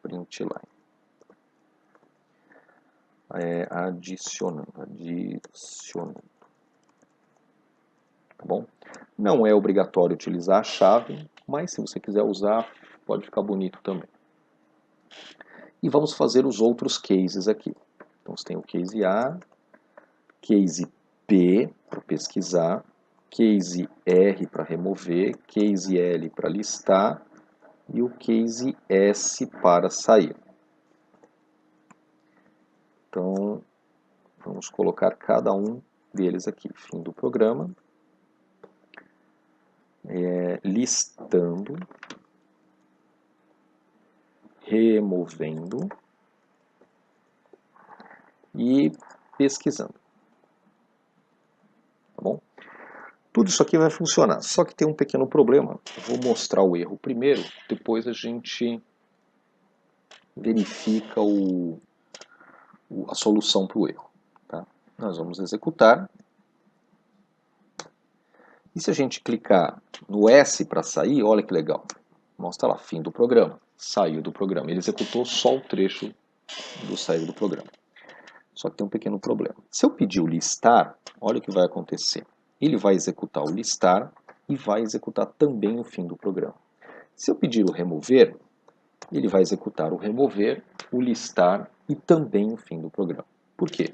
Println. Adicionando. Tá bom? Não é obrigatório utilizar a chave, mas se você quiser usar, pode ficar bonito também. E vamos fazer os outros cases aqui. Então você tem o case A, case P para pesquisar, case R para remover, case L para listar e o case S para sair. Então, vamos colocar cada um deles aqui. Fim do programa. Listando. Removendo. E pesquisando. Tá bom? Tudo isso aqui vai funcionar, só que tem um pequeno problema. Eu vou mostrar o erro primeiro, depois a gente verifica a solução para o erro. Tá? Nós vamos executar. E se a gente clicar no S para sair, olha que legal. Mostra lá, fim do programa. Saiu do programa. Ele executou só o trecho do sair do programa. Só que tem um pequeno problema. Se eu pedir o listar, olha o que vai acontecer. Ele vai executar o listar e vai executar também o fim do programa. Se eu pedir o remover, ele vai executar o remover, o listar e também o fim do programa. Por quê?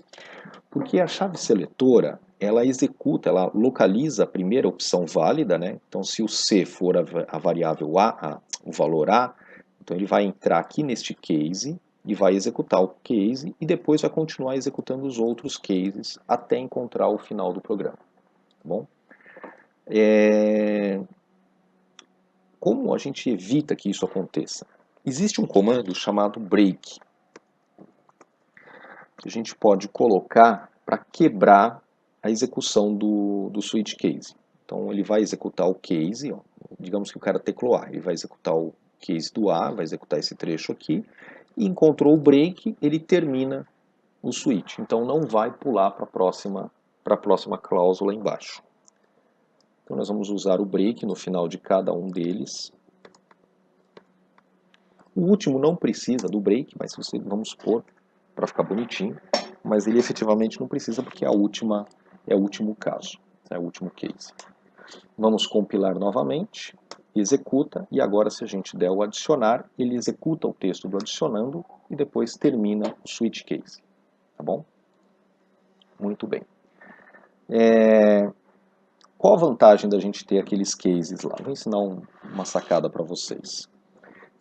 Porque a chave seletora, ela executa, ela localiza a primeira opção válida, né? Então, se o C for a variável A, o valor A, então ele vai entrar aqui neste case e vai executar o case e depois vai continuar executando os outros cases até encontrar o final do programa. Tá bom? Como a gente evita que isso aconteça? Existe um comando chamado break, que a gente pode colocar para quebrar a execução do switch case. Então ele vai executar o case, ó, digamos que o cara teclou A, ele vai executar o case do A, vai executar esse trecho aqui, e encontrou o break, ele termina o switch. Então não vai pular para a próxima cláusula embaixo. Então nós vamos usar o break no final de cada um deles. O último não precisa do break, mas vamos pôr para ficar bonitinho. Mas ele efetivamente não precisa porque é o último caso, é o último case. Vamos compilar novamente, executa, e agora se a gente der o adicionar, ele executa o texto do adicionando e depois termina o switch case. Tá bom? Muito bem. Qual a vantagem da gente ter aqueles cases lá? Vou ensinar uma sacada para vocês.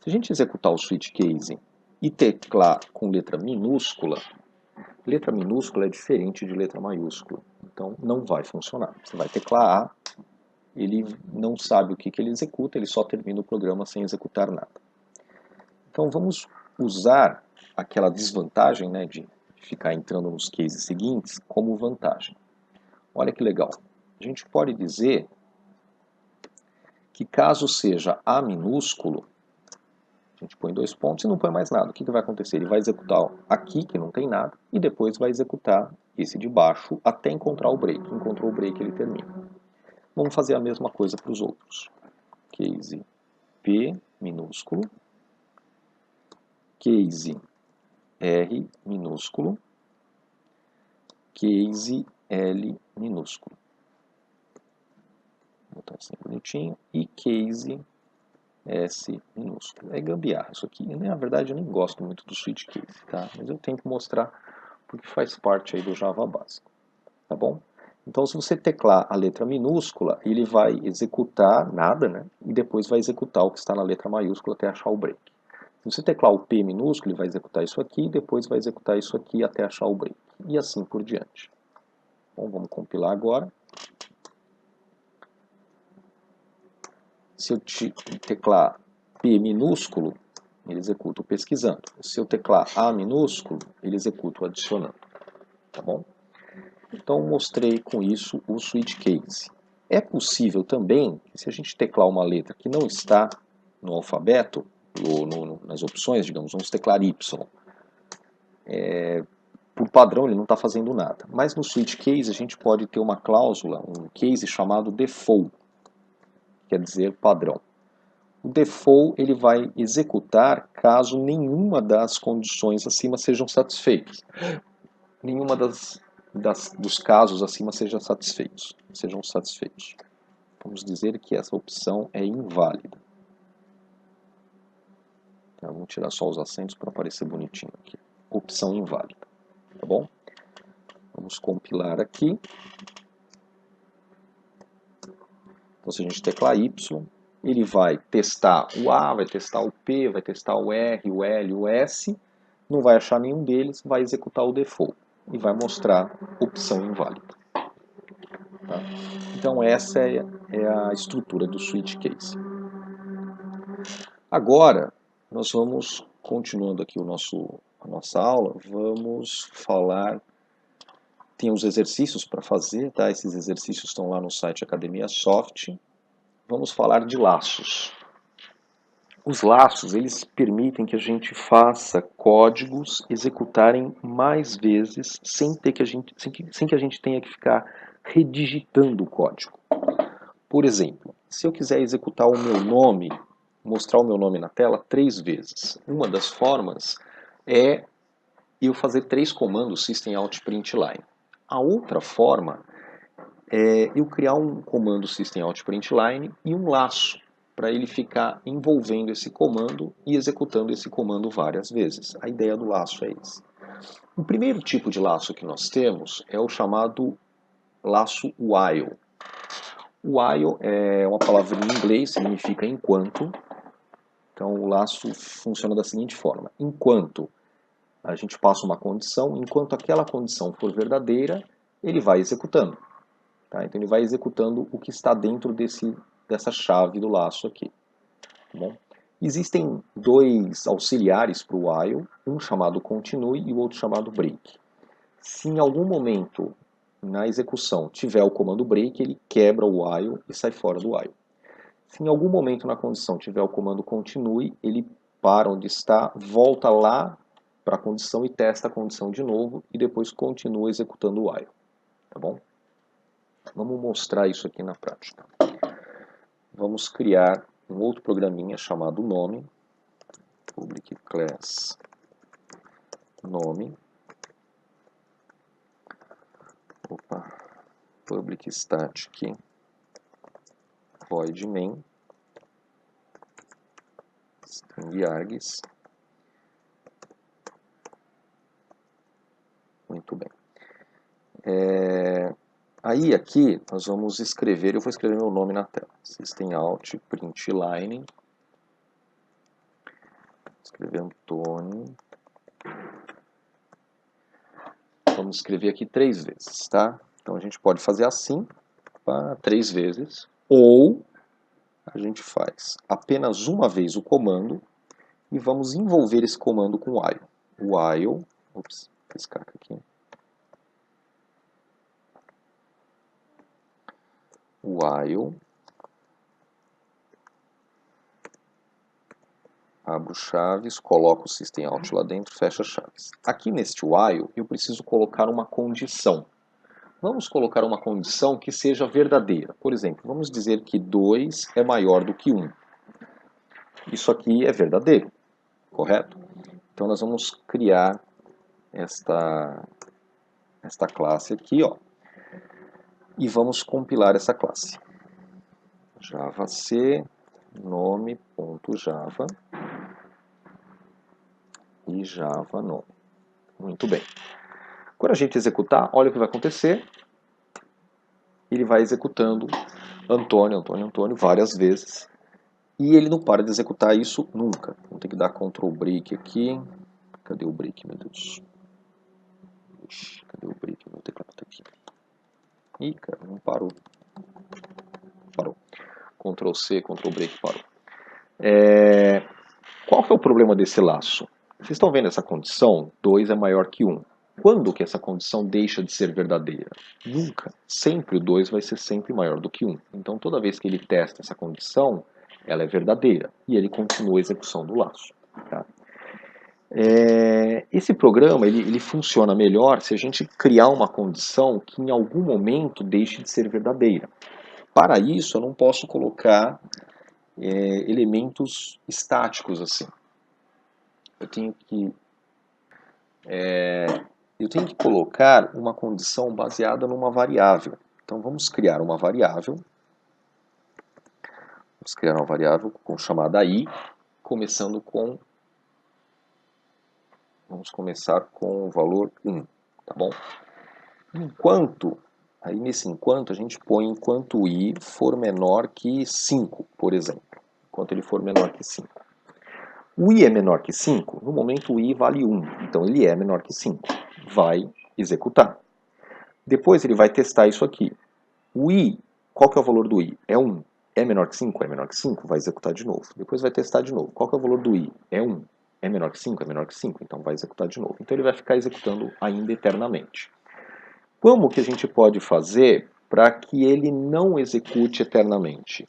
Se a gente executar o switch case e teclar com letra minúscula é diferente de letra maiúscula, então não vai funcionar. Você vai teclar A, ele não sabe o que ele executa, ele só termina o programa sem executar nada. Então vamos usar aquela desvantagem, né, de ficar entrando nos cases seguintes como vantagem. Olha que legal. A gente pode dizer que caso seja A minúsculo, a gente põe 2 pontos e não põe mais nada. O que vai acontecer? Ele vai executar aqui, que não tem nada, e depois vai executar esse de baixo até encontrar o break. Encontrou o break, ele termina. Vamos fazer a mesma coisa para os outros. Case P minúsculo, case R minúsculo, case L minúsculo. Vou botar assim bonitinho. E case S minúsculo. É gambiarra isso aqui. Na verdade, eu nem gosto muito do switch case, tá? Mas eu tenho que mostrar porque faz parte aí do Java básico, tá bom? Então, se você teclar a letra minúscula, ele vai executar nada, né? E depois vai executar o que está na letra maiúscula até achar o break. Se você teclar o P minúsculo, ele vai executar isso aqui, e depois vai executar isso aqui até achar o break. E assim por diante. Bom, vamos compilar agora. Se eu teclar P minúsculo, ele executa o pesquisando. Se eu teclar A minúsculo, ele executa o adicionando. Tá bom? Então, mostrei com isso o switch case. É possível também, se a gente teclar uma letra que não está no alfabeto, ou nas opções, digamos, vamos teclar Y. Por padrão, ele não está fazendo nada. Mas no switch case, a gente pode ter uma cláusula, um case chamado default, quer dizer padrão. O default ele vai executar caso nenhuma das condições acima sejam satisfeitas. Nenhuma dos casos acima sejam satisfeitos. Vamos dizer que essa opção é inválida. Então, vamos tirar só os acentos para aparecer bonitinho aqui. Opção inválida. Tá bom? Vamos compilar aqui. Então, se a gente teclar Y, ele vai testar o A, vai testar o P, vai testar o R, o L, o S, não vai achar nenhum deles, vai executar o default e vai mostrar opção inválida. Tá? Então essa é a estrutura do switch case. Agora, nós vamos, continuando aqui a nossa aula, vamos falar, tem os exercícios para fazer, tá? Esses exercícios estão lá no site Academia Soft. Vamos falar de laços. Os laços, eles permitem que a gente faça códigos executarem mais vezes sem que a gente tenha que ficar redigitando o código. Por exemplo, se eu quiser executar o meu nome, mostrar o meu nome na tela 3 vezes, uma das formas é eu fazer 3 comandos System Out Println. A outra forma é eu criar um comando System Out Println e um laço para ele ficar envolvendo esse comando e executando esse comando várias vezes. A ideia do laço é esse. O primeiro tipo de laço que nós temos é o chamado laço while. While é uma palavra em inglês, significa enquanto. Então o laço funciona da seguinte forma. Enquanto a gente passa uma condição, enquanto aquela condição for verdadeira, ele vai executando. Tá? Então ele vai executando o que está dentro dessa chave do laço aqui. Tá bom? Existem 2 auxiliares para o while, um chamado continue e o outro chamado break. Se em algum momento na execução tiver o comando break, ele quebra o while e sai fora do while. Se em algum momento na condição tiver o comando continue, ele para onde está, volta lá para a condição e testa a condição de novo e depois continua executando o while, tá bom? Vamos mostrar isso aqui na prática. Vamos criar um outro programinha chamado nome, public class nome, public static void main string args. Muito bem. Aí aqui nós vamos escrever, eu vou escrever meu nome na tela. System out println, escrever Antônio. Vamos escrever aqui 3 vezes, tá? Então a gente pode fazer assim, 3 vezes, ou a gente faz apenas uma vez o comando e vamos envolver esse comando com while. While, ops, fiz caca aqui. While, abro chaves, coloco o system out lá dentro, fecha chaves. Aqui neste while eu preciso colocar uma condição. Vamos colocar uma condição que seja verdadeira. Por exemplo, vamos dizer que 2 é maior do que 1. Isso aqui é verdadeiro, correto? Então nós vamos criar esta classe aqui, ó, e vamos compilar essa classe. javac nome.java e java nome. Muito bem. Quando a gente executar, olha o que vai acontecer. Ele vai executando Antônio, Antônio, Antônio várias vezes. E ele não para de executar isso nunca. Vamos ter que dar Ctrl break aqui. Cadê o break, meu Deus? Ixi, cadê o break? Meu teclado tá aqui. Ih, cara, não parou. Parou. Ctrl C, Ctrl break, parou. Qual que é o problema desse laço? Vocês estão vendo essa condição? 2 é maior que 1. Quando que essa condição deixa de ser verdadeira? Nunca. Sempre o 2 vai ser sempre maior do que 1. Então toda vez que ele testa essa condição, ela é verdadeira. E ele continua a execução do laço. Tá? Esse programa ele funciona melhor se a gente criar uma condição que em algum momento deixe de ser verdadeira. Para isso eu não posso colocar elementos estáticos assim. Eu tenho que colocar uma condição baseada numa variável. Então vamos criar uma variável. Vamos criar uma variável chamada i, começando com... Vamos começar com o valor 1, tá bom? Enquanto, aí nesse enquanto a gente põe enquanto i for menor que 5, por exemplo. Enquanto ele for menor que 5. O i é menor que 5, no momento o i vale 1, então ele é menor que 5. Vai executar. Depois ele vai testar isso aqui. O i, qual que é o valor do i? É 1. É menor que 5? É menor que 5, vai executar de novo. Depois vai testar de novo. Qual que é o valor do i? É 1. É menor que 5? É menor que 5, então vai executar de novo. Então ele vai ficar executando ainda eternamente. Como que a gente pode fazer para que ele não execute eternamente?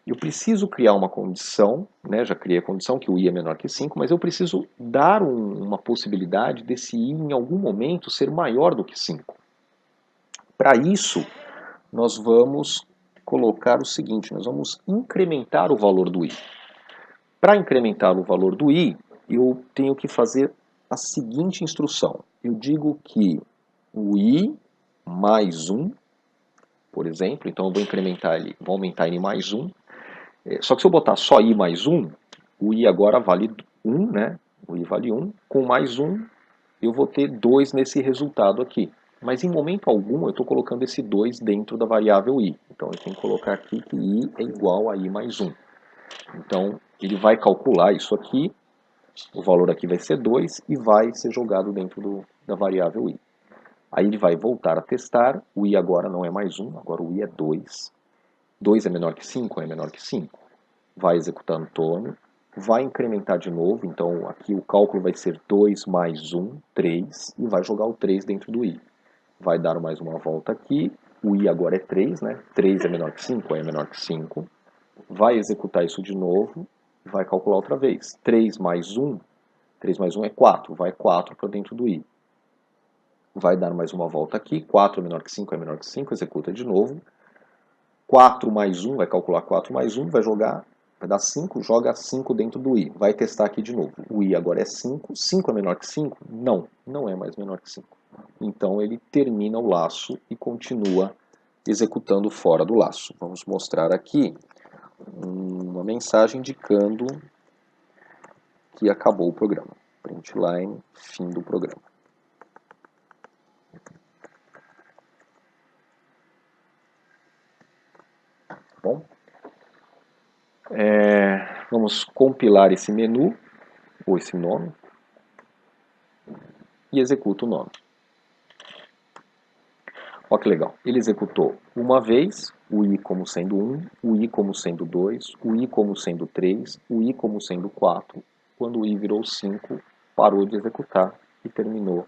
Eu preciso criar uma condição, né, já criei a condição que o i é menor que 5, mas eu preciso dar uma possibilidade desse i em algum momento ser maior do que 5. Para isso, nós vamos colocar o seguinte, nós vamos incrementar o valor do i. Para incrementar o valor do i, eu tenho que fazer a seguinte instrução. Eu digo que o i mais 1, por exemplo, então eu vou incrementar ele, vou aumentar ele mais 1. Só que se eu botar só i mais 1, o i agora vale 1, né? O i vale 1. Com mais 1, eu vou ter 2 nesse resultado aqui. Mas em momento algum eu estou colocando esse 2 dentro da variável i. Então eu tenho que colocar aqui que i é igual a i mais 1. Então ele vai calcular isso aqui, o valor aqui vai ser 2 e vai ser jogado dentro da variável i. Aí ele vai voltar a testar, o i agora não é mais 1, agora o i é 2. 2 é menor que 5? É menor que 5. Vai executar Antônio, vai incrementar de novo, então aqui o cálculo vai ser 2 mais 1, 3, e vai jogar o 3 dentro do i. Vai dar mais uma volta aqui, o i agora é 3, né? 3 é menor que 5? É menor que 5. Vai executar isso de novo, vai calcular outra vez. 3 mais 1 é 4, vai 4 para dentro do i. Vai dar mais uma volta aqui, 4 é menor que 5, é menor que 5, executa de novo. 4 mais 1, vai calcular 4 mais 1, vai jogar, vai dar 5, joga 5 dentro do i. Vai testar aqui de novo. O i agora é 5, 5 é menor que 5? Não, não é mais menor que 5. Então ele termina o laço e continua executando fora do laço. Vamos mostrar aqui uma mensagem indicando que acabou o programa. Print line, fim do programa. Bom, vamos compilar esse menu, ou esse nome, e executa o nome. Olha que legal, ele executou uma vez, o i como sendo 1, o i como sendo 2, o i como sendo 3, o i como sendo 4. Quando o i virou 5, parou de executar e terminou.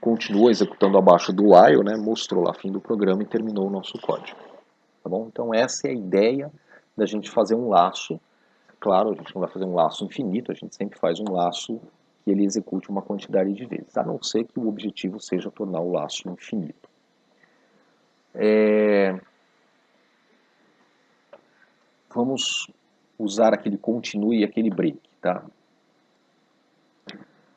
Continuou executando abaixo do while, né, mostrou lá o fim do programa e terminou o nosso código. Tá bom? Então essa é a ideia da gente fazer um laço. Claro, a gente não vai fazer um laço infinito, a gente sempre faz um laço que ele execute uma quantidade de vezes, a não ser que o objetivo seja tornar o laço infinito. Vamos usar aquele continue e aquele break, tá?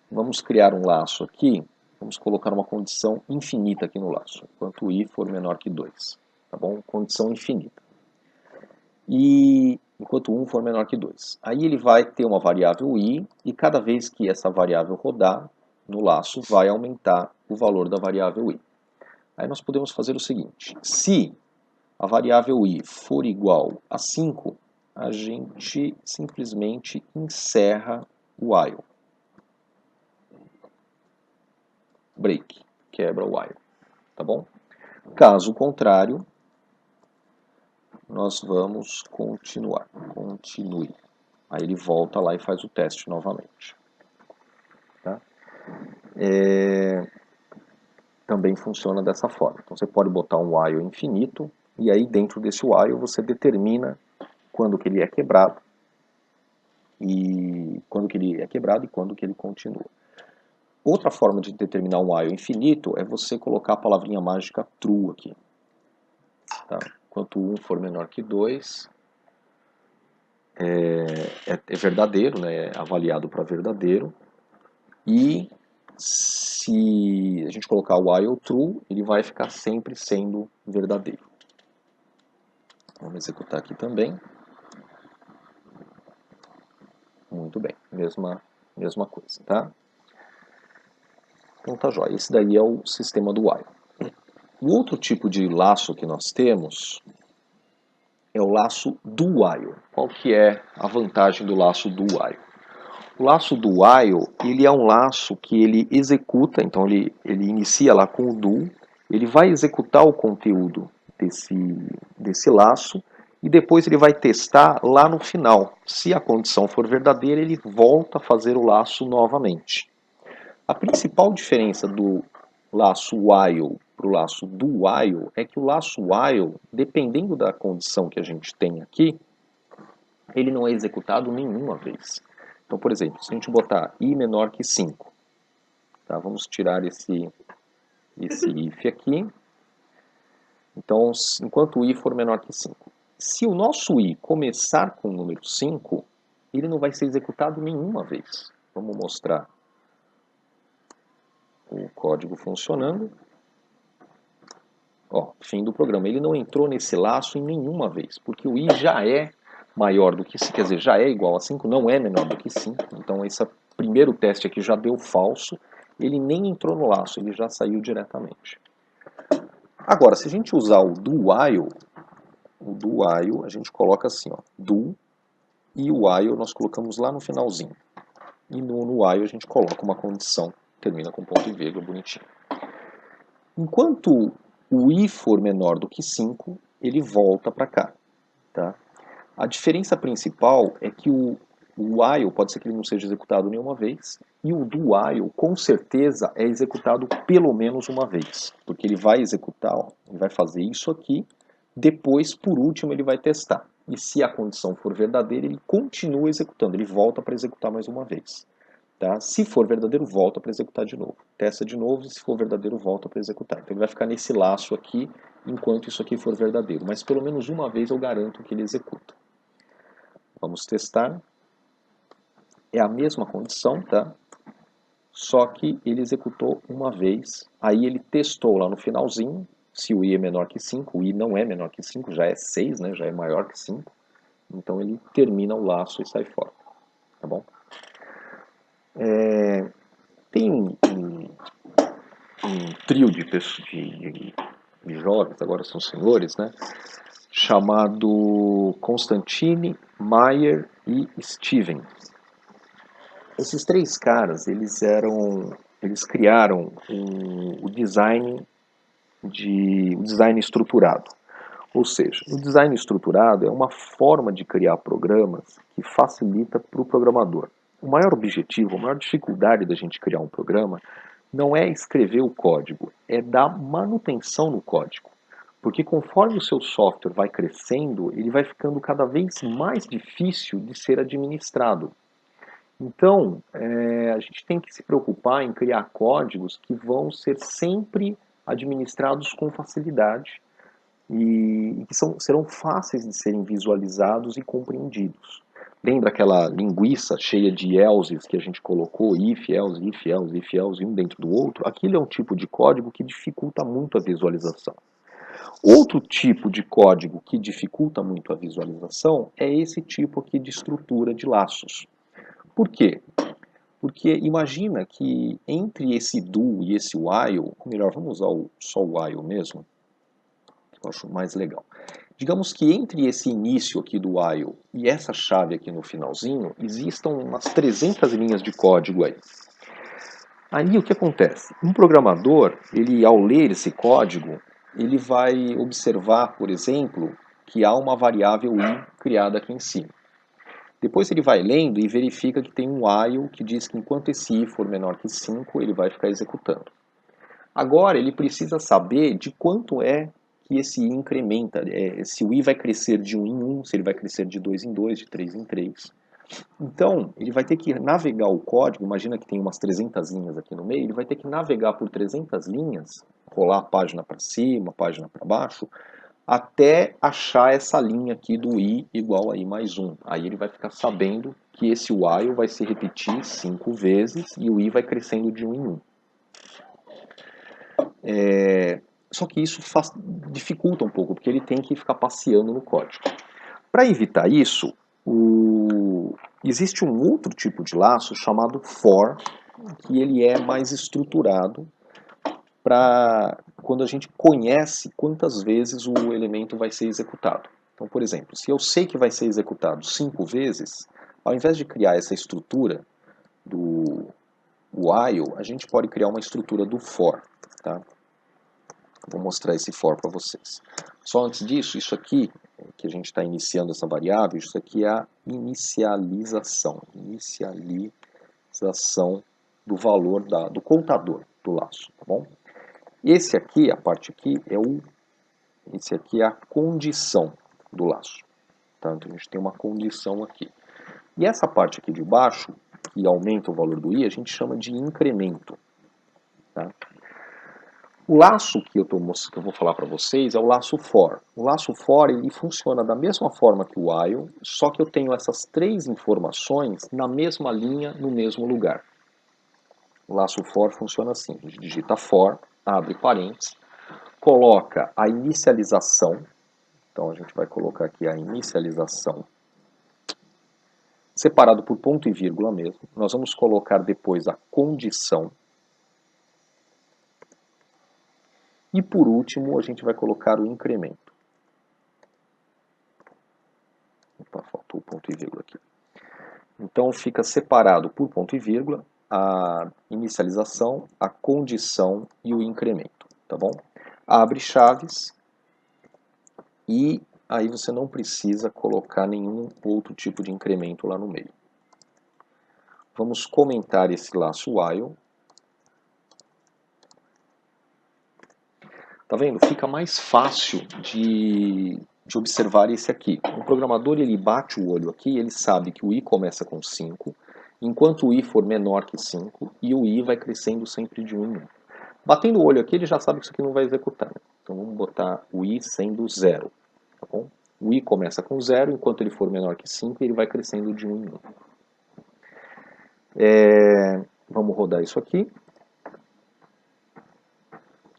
Vamos criar um laço aqui, vamos colocar uma condição infinita aqui no laço, enquanto i for menor que 2, tá bom? Condição infinita. E enquanto 1 for menor que 2. Aí ele vai ter uma variável i, e cada vez que essa variável rodar no laço, vai aumentar o valor da variável i. Aí nós podemos fazer o seguinte, se a variável i for igual a 5, a gente simplesmente encerra o while. Break, quebra o while, tá bom? Caso contrário, nós vamos continuar, continue. Aí ele volta lá e faz o teste novamente. Tá? Também funciona dessa forma. Então você pode botar um while infinito, e aí dentro desse while você determina quando que ele é quebrado, e quando que ele continua. Outra forma de determinar um while infinito é você colocar a palavrinha mágica true aqui. Tá? Enquanto 1 for menor que 2, é verdadeiro, né? É avaliado para verdadeiro. E se a gente colocar o while true, ele vai ficar sempre sendo verdadeiro. Vamos executar aqui também. Muito bem, mesma coisa, tá? Então tá jóia, esse daí é o sistema do while. O outro tipo de laço que nós temos é o laço do while. Qual que é a vantagem do laço do while? O laço do while, ele é um laço que ele executa, então ele inicia lá com o do, ele vai executar o conteúdo desse laço e depois ele vai testar lá no final. Se a condição for verdadeira, ele volta a fazer o laço novamente. A principal diferença do laço while para o laço do while é que o laço while, dependendo da condição que a gente tem aqui, ele não é executado nenhuma vez. Então, por exemplo, se a gente botar i menor que 5, tá? Vamos tirar esse if aqui. Então, enquanto o i for menor que 5. Se o nosso i começar com o número 5, ele não vai ser executado nenhuma vez. Vamos mostrar o código funcionando. Ó, fim do programa. Ele não entrou nesse laço em nenhuma vez, porque o i já é maior do que 5, quer dizer, já é igual a 5, não é menor do que 5. Então, esse primeiro teste aqui já deu falso. Ele nem entrou no laço, ele já saiu diretamente. Agora, se a gente usar o do while, a gente coloca assim, ó, do, e o while nós colocamos lá no finalzinho. E no while a gente coloca uma condição, termina com ponto e vírgula, bonitinho. Enquanto o i for menor do que 5, ele volta para cá. Tá? A diferença principal é que o while pode ser que ele não seja executado nenhuma vez, e o do while com certeza é executado pelo menos uma vez, porque ele vai executar, ó, ele vai fazer isso aqui, depois por último ele vai testar. e se a condição for verdadeira, ele continua executando, ele volta para executar mais uma vez. Tá? Se for verdadeiro, volta para executar de novo. Testa de novo, e se for verdadeiro, volta para executar. Então ele vai ficar nesse laço aqui, enquanto isso aqui for verdadeiro. Mas pelo menos uma vez eu garanto que ele executa. Vamos testar. É a mesma condição, tá? Só que ele executou uma vez. Aí ele testou lá no finalzinho, se o i é menor que 5. O i não é menor que 5, já é 6, né? Já é maior que 5. Então ele termina o laço e sai fora. Tá bom? Tem um trio de jovens, agora são senhores, né? Chamado Constantine, Meyer e Steven. Esses três caras, eles criaram o design estruturado. Ou seja, o design estruturado é uma forma de criar programas que facilita para o programador. O maior objetivo, a maior dificuldade da gente criar um programa não é escrever o código, é dar manutenção no código. Porque conforme o seu software vai crescendo, ele vai ficando cada vez mais difícil de ser administrado. Então, a gente tem que se preocupar em criar códigos que vão ser sempre administrados com facilidade e que serão fáceis de serem visualizados e compreendidos. Lembra aquela linguiça cheia de elses que a gente colocou, if, else, if, else, if, else, um dentro do outro? Aquilo é um tipo de código que dificulta muito a visualização. Outro tipo de código que dificulta muito a visualização é esse tipo aqui de estrutura de laços. Por quê? Porque imagina que entre esse do e esse while, ou melhor, vamos usar só o while mesmo, que eu acho mais legal. Digamos que entre esse início aqui do while e essa chave aqui no finalzinho, existam umas 300 linhas de código aí. Aí o que acontece? Um programador, ele ao ler esse código, ele vai observar, por exemplo, que há uma variável i criada aqui em cima. Depois ele vai lendo e verifica que tem um while que diz que enquanto esse i for menor que 5, ele vai ficar executando. Agora ele precisa saber de quanto é que esse i incrementa, se o i vai crescer de 1 em 1, se ele vai crescer de 2 em 2, de 3 em 3. Então, ele vai ter que navegar o código, imagina que tem umas 300 linhas aqui no meio, ele vai ter que navegar por 300 linhas, rolar a página para cima, a página para baixo, até achar essa linha aqui do i igual a i mais 1. Aí ele vai ficar sabendo que esse while vai se repetir 5 vezes e o i vai crescendo de 1 em 1. Só que isso dificulta um pouco, porque ele tem que ficar passeando no código. Para evitar isso, existe um outro tipo de laço chamado for, que ele é mais estruturado para quando a gente conhece quantas vezes o elemento vai ser executado. Então, por exemplo, se eu sei que vai ser executado 5 vezes, ao invés de criar essa estrutura do while, a gente pode criar uma estrutura do for. Tá? Vou mostrar esse for para vocês. Só antes disso, isso aqui, que a gente está iniciando essa variável, isso aqui é a inicialização. Inicialização do valor do contador do laço, tá bom? Esse aqui, a parte aqui, esse aqui é a condição do laço. Tá? Então a gente tem uma condição aqui. E essa parte aqui de baixo, que aumenta o valor do i, a gente chama de incremento. Tá? O laço que eu vou falar para vocês é o laço for. O laço for ele funciona da mesma forma que o while, só que eu tenho essas três informações na mesma linha, no mesmo lugar. O laço for funciona assim, a gente digita for, abre parênteses, coloca a inicialização, então a gente vai colocar aqui a inicialização, separado por ponto e vírgula mesmo. Nós vamos colocar depois a condição. E por último, a gente vai colocar o incremento. Opa, faltou o ponto e vírgula aqui. Então fica separado por ponto e vírgula a inicialização, a condição e o incremento, tá bom? Abre chaves e aí você não precisa colocar nenhum outro tipo de incremento lá no meio. Vamos comentar esse laço while. Tá vendo? Fica mais fácil de de observar esse aqui. O programador, ele bate o olho aqui, ele sabe que o i começa com 5, enquanto o i for menor que 5, e o i vai crescendo sempre de 1 em 1. Batendo o olho aqui, ele já sabe que isso aqui não vai executar. Então vamos botar o i sendo 0. Tá bom? O i começa com 0, enquanto ele for menor que 5, ele vai crescendo de 1 em 1. Vamos rodar isso aqui.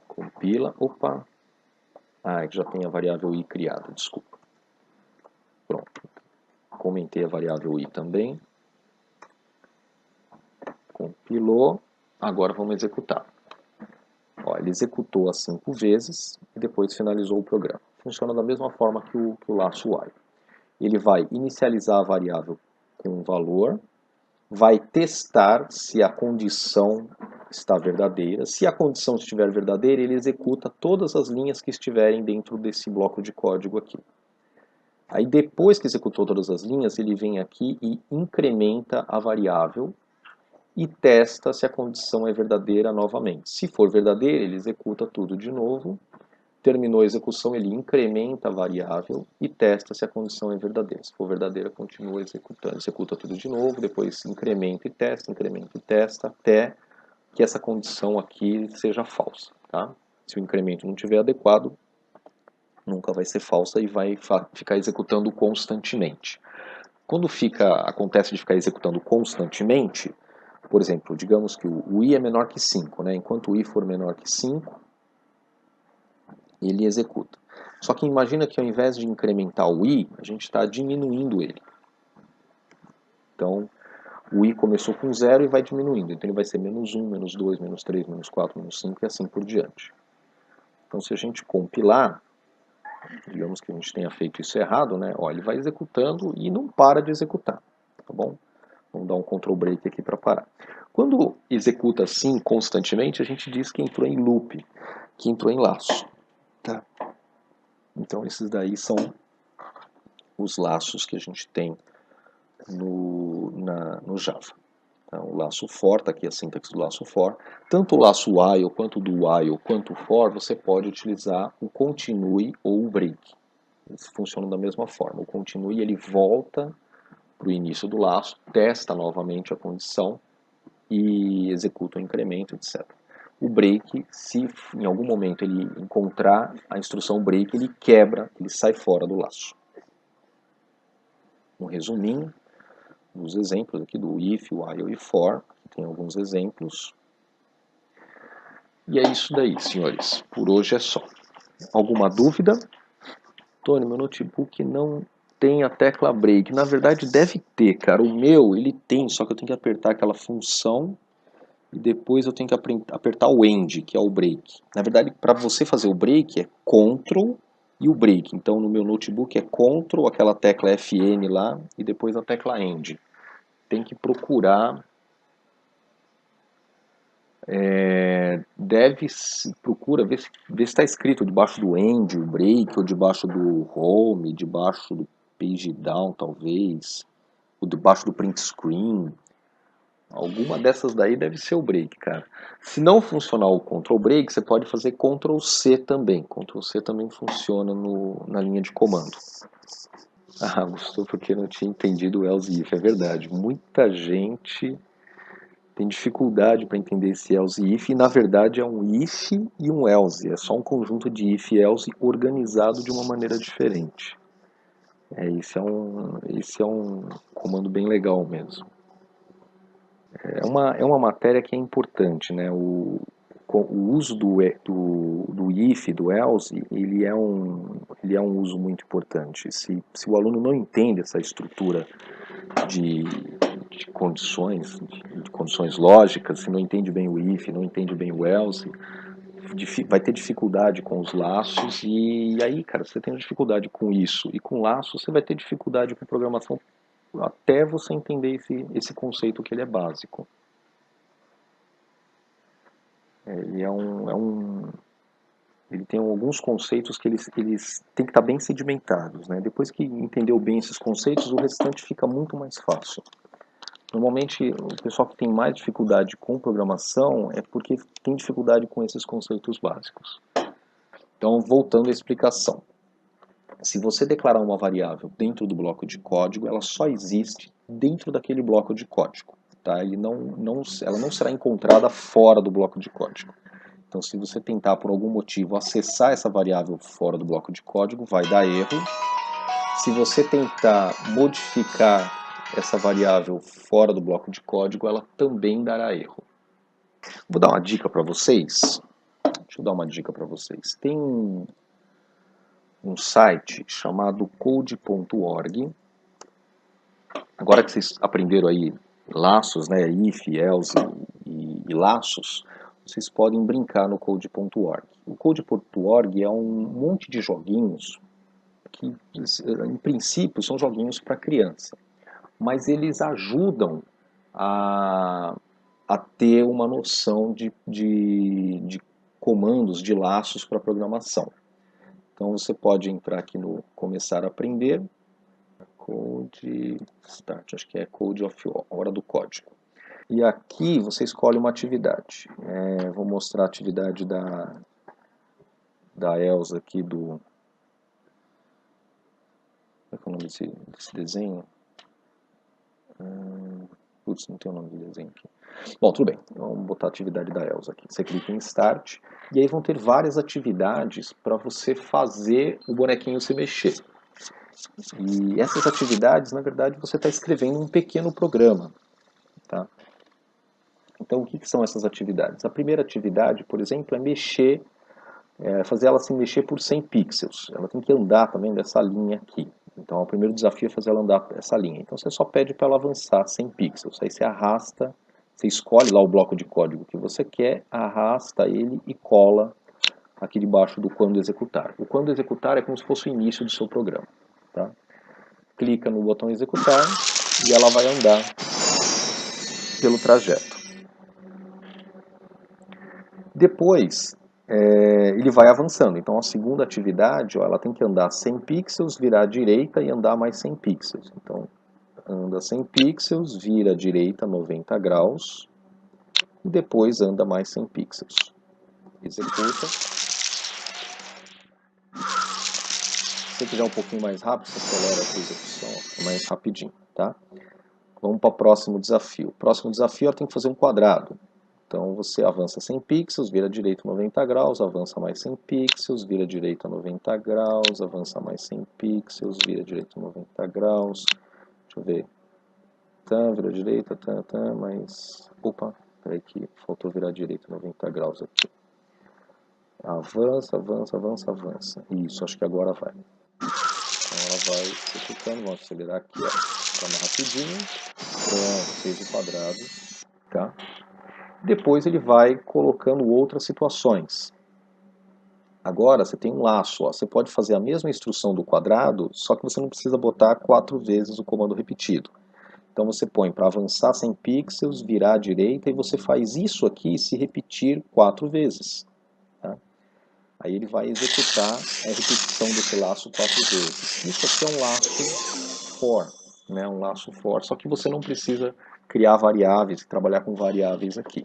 Compila. Opa! Ah, já tem a variável i criada, desculpa. Pronto. Comentei a variável i também. Compilou. Agora vamos executar. Ó, ele executou as 5 vezes e depois finalizou o programa. Funciona da mesma forma que o laço while. Ele vai inicializar a variável com um valor, vai testar se a condição está verdadeira. Se a condição estiver verdadeira, ele executa todas as linhas que estiverem dentro desse bloco de código aqui. Aí depois que executou todas as linhas, ele vem aqui e incrementa a variável e testa se a condição é verdadeira novamente. Se for verdadeira, ele executa tudo de novo. Terminou a execução, ele incrementa a variável e testa se a condição é verdadeira. Se for verdadeira, continua executando. Executa tudo de novo, depois incrementa e testa, até que essa condição aqui seja falsa. Tá? Se o incremento não estiver adequado, nunca vai ser falsa e vai ficar executando constantemente. Quando acontece de ficar executando constantemente, por exemplo, digamos que o i é menor que 5, né? Enquanto o i for menor que 5, ele executa. Só que imagina que ao invés de incrementar o i, a gente está diminuindo ele. Então, o i começou com 0 e vai diminuindo. Então, ele vai ser menos 1, menos 2, menos 3, menos 4, menos 5 e assim por diante. Então, se a gente compilar, digamos que a gente tenha feito isso errado, né? Ó, ele vai executando e não para de executar. Tá bom? Vamos dar um control break aqui para parar. Quando executa assim constantemente, a gente diz que entrou em loop, que entrou em laço. Tá? Então esses daí são os laços que a gente tem no Java. Então, o laço for, está aqui a sintaxe do laço for. Tanto o laço while, quanto do while, quanto o for, você pode utilizar o continue ou o break. Eles funcionam da mesma forma. O continue ele volta para o início do laço, testa novamente a condição e executa o incremento, etc. O break, se em algum momento ele encontrar a instrução break, ele quebra, ele sai fora do laço. Um resuminho dos exemplos aqui do if, while e for, tem alguns exemplos. E é isso daí, senhores. Por hoje é só. Alguma dúvida? Tony, meu notebook não tem a tecla break. Na verdade deve ter, cara. O meu, ele tem, só que eu tenho que apertar aquela função e depois eu tenho que apertar o end, que é o break. Na verdade, para você fazer o break é Ctrl e o break. Então no meu notebook é Ctrl, aquela tecla FN lá, e depois a tecla end. Tem que procurar, procura ver se está escrito debaixo do end, o break, ou debaixo do home, debaixo do page down talvez, ou debaixo do print screen. Alguma dessas daí deve ser o break, cara. Se não funcionar o Ctrl Break, você pode fazer Ctrl C também. Ctrl C também funciona na linha de comando. Ah, gostou porque não tinha entendido o else if. É verdade. Muita gente tem dificuldade para entender esse else if. E na verdade é um if e um else. É só um conjunto de if e else organizado de uma maneira diferente. Esse é um comando bem legal mesmo. É uma matéria que é importante, né? O uso do if, do else, ele é um uso muito importante. Se o aluno não entende essa estrutura de condições lógicas, se não entende bem o if, não entende bem o else, vai ter dificuldade com os laços e aí, cara, você tem dificuldade com isso e com laços você vai ter dificuldade com programação até você entender esse conceito que ele é básico. Ele ele tem alguns conceitos que eles têm que estar bem sedimentados, né? Depois que entendeu bem esses conceitos, o restante fica muito mais fácil. Normalmente, o pessoal que tem mais dificuldade com programação é porque tem dificuldade com esses conceitos básicos. Então, voltando à explicação. Se você declarar uma variável dentro do bloco de código, ela só existe dentro daquele bloco de código. Tá? Ela não será encontrada fora do bloco de código. Então, se você tentar, por algum motivo, acessar essa variável fora do bloco de código, vai dar erro. Se você tentar modificar essa variável fora do bloco de código, ela também dará erro. Vou dar uma dica para vocês. Deixa eu dar uma dica para vocês. Tem um site chamado code.org. Agora que vocês aprenderam aí laços, né, if, else e laços, vocês podem brincar no code.org. O code.org é um monte de joguinhos que, em princípio, são joguinhos para criança, mas eles ajudam a ter uma noção de comandos, de laços para programação. Então você pode entrar aqui no Começar a Aprender, Code Start, acho que é Code of Hora do Código. E aqui você escolhe uma atividade. Vou mostrar a atividade da Elsa aqui do... Como é que é o nome desse desenho? Putz, não tem o nome do desenho aqui. Bom, tudo bem. Vamos botar a atividade da Elsa aqui. Você clica em Start e aí vão ter várias atividades para você fazer o bonequinho se mexer. E essas atividades, na verdade, você está escrevendo um pequeno programa. Tá? Então, o que são essas atividades? A primeira atividade, por exemplo, é mexer, fazer ela se mexer por 100 pixels. Ela tem que andar também dessa linha aqui. Então, o primeiro desafio é fazer ela andar essa linha. Então, você só pede para ela avançar 100 pixels. Aí você arrasta, você escolhe lá o bloco de código que você quer, arrasta ele e cola aqui debaixo do quando executar. O quando executar é como se fosse o início do seu programa. Tá? Clica no botão executar e ela vai andar pelo trajeto. Depois, ele vai avançando. Então, a segunda atividade, ela tem que andar 100 pixels, virar à direita e andar mais 100 pixels. Então, anda 100 pixels, vira à direita 90 graus e depois anda mais 100 pixels. Executa. Se você quiser um pouquinho mais rápido, você acelera a execução, é mais rapidinho, tá? Vamos para o próximo desafio. O próximo desafio ela tem que fazer um quadrado. Então você avança 100 pixels, vira à direita 90 graus, avança mais 100 pixels, vira à direita 90 graus, avança mais 100 pixels, vira à direita 90 graus. Deixa eu ver. Vira à direita, mas... Opa, peraí que faltou virar à direita 90 graus aqui. Avança, avança, avança, avança. Isso, acho que agora vai. Então ela vai executando, vamos acelerar aqui, ó. Toma rapidinho. Pronto, fez o quadrado. Tá? Depois ele vai colocando outras situações. Agora você tem um laço, ó. Você pode fazer a mesma instrução do quadrado, só que você não precisa botar 4 vezes o comando repetido. Então você põe para avançar 100 pixels, virar à direita, e você faz isso aqui se repetir 4 vezes. Tá? Aí ele vai executar a repetição desse laço 4 vezes. Isso aqui é um laço for, né? Um laço for, só que você não precisa criar variáveis e trabalhar com variáveis aqui.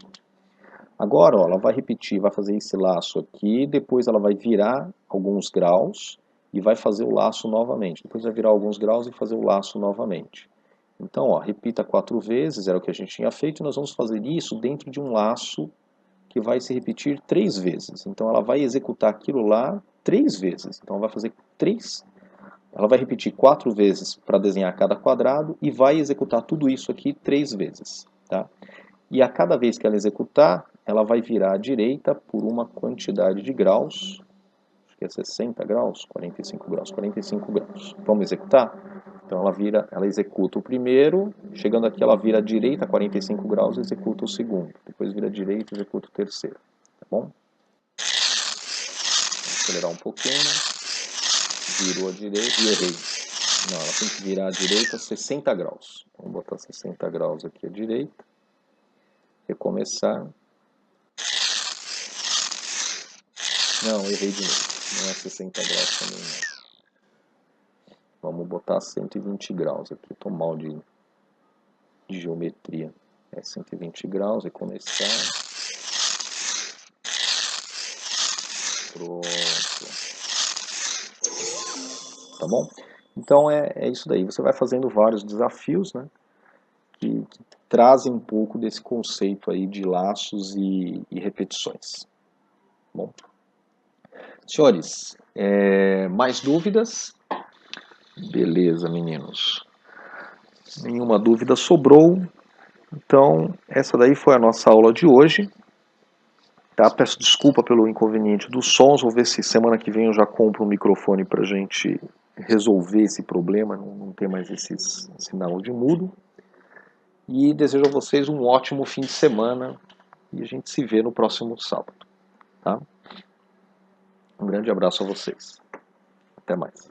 Agora, ó, ela vai repetir, vai fazer esse laço aqui, depois ela vai virar alguns graus e vai fazer o laço novamente. Depois vai virar alguns graus e fazer o laço novamente. Então, ó, repita 4 vezes, era o que a gente tinha feito, e nós vamos fazer isso dentro de um laço que vai se repetir 3 vezes. Então, ela vai executar aquilo lá 3 vezes. Então, ela vai fazer 3. Ela vai repetir 4 vezes para desenhar cada quadrado e vai executar tudo isso aqui 3 vezes. Tá? E a cada vez que ela executar, ela vai virar à direita por uma quantidade de graus, acho que é 60 graus, 45 graus, 45 graus. Vamos executar? Então ela executa o primeiro, chegando aqui ela vira à direita 45 graus e executa o segundo. Depois vira à direita e executa o terceiro. Tá bom? Vou acelerar um pouquinho. Virou à direita e errei. Não, ela tem que virar à direita 60 graus. Vamos botar 60 graus aqui à direita. Recomeçar. Não, errei de novo. Não é 60 graus também não. Vamos botar 120 graus aqui. Estou mal de geometria. É 120 graus e começar. Pronto. tá bom? Então é isso daí, você vai fazendo vários desafios, né, que trazem um pouco desse conceito aí de laços e repetições. Bom, senhores, mais dúvidas? Beleza, meninos. Nenhuma dúvida sobrou. Então, essa daí foi a nossa aula de hoje. Tá? Peço desculpa pelo inconveniente dos sons. Vou ver se semana que vem eu já compro um microfone para a gente resolver esse problema, não ter mais esse sinal de mudo. E desejo a vocês um ótimo fim de semana e a gente se vê no próximo sábado. Tá? Um grande abraço a vocês. Até mais.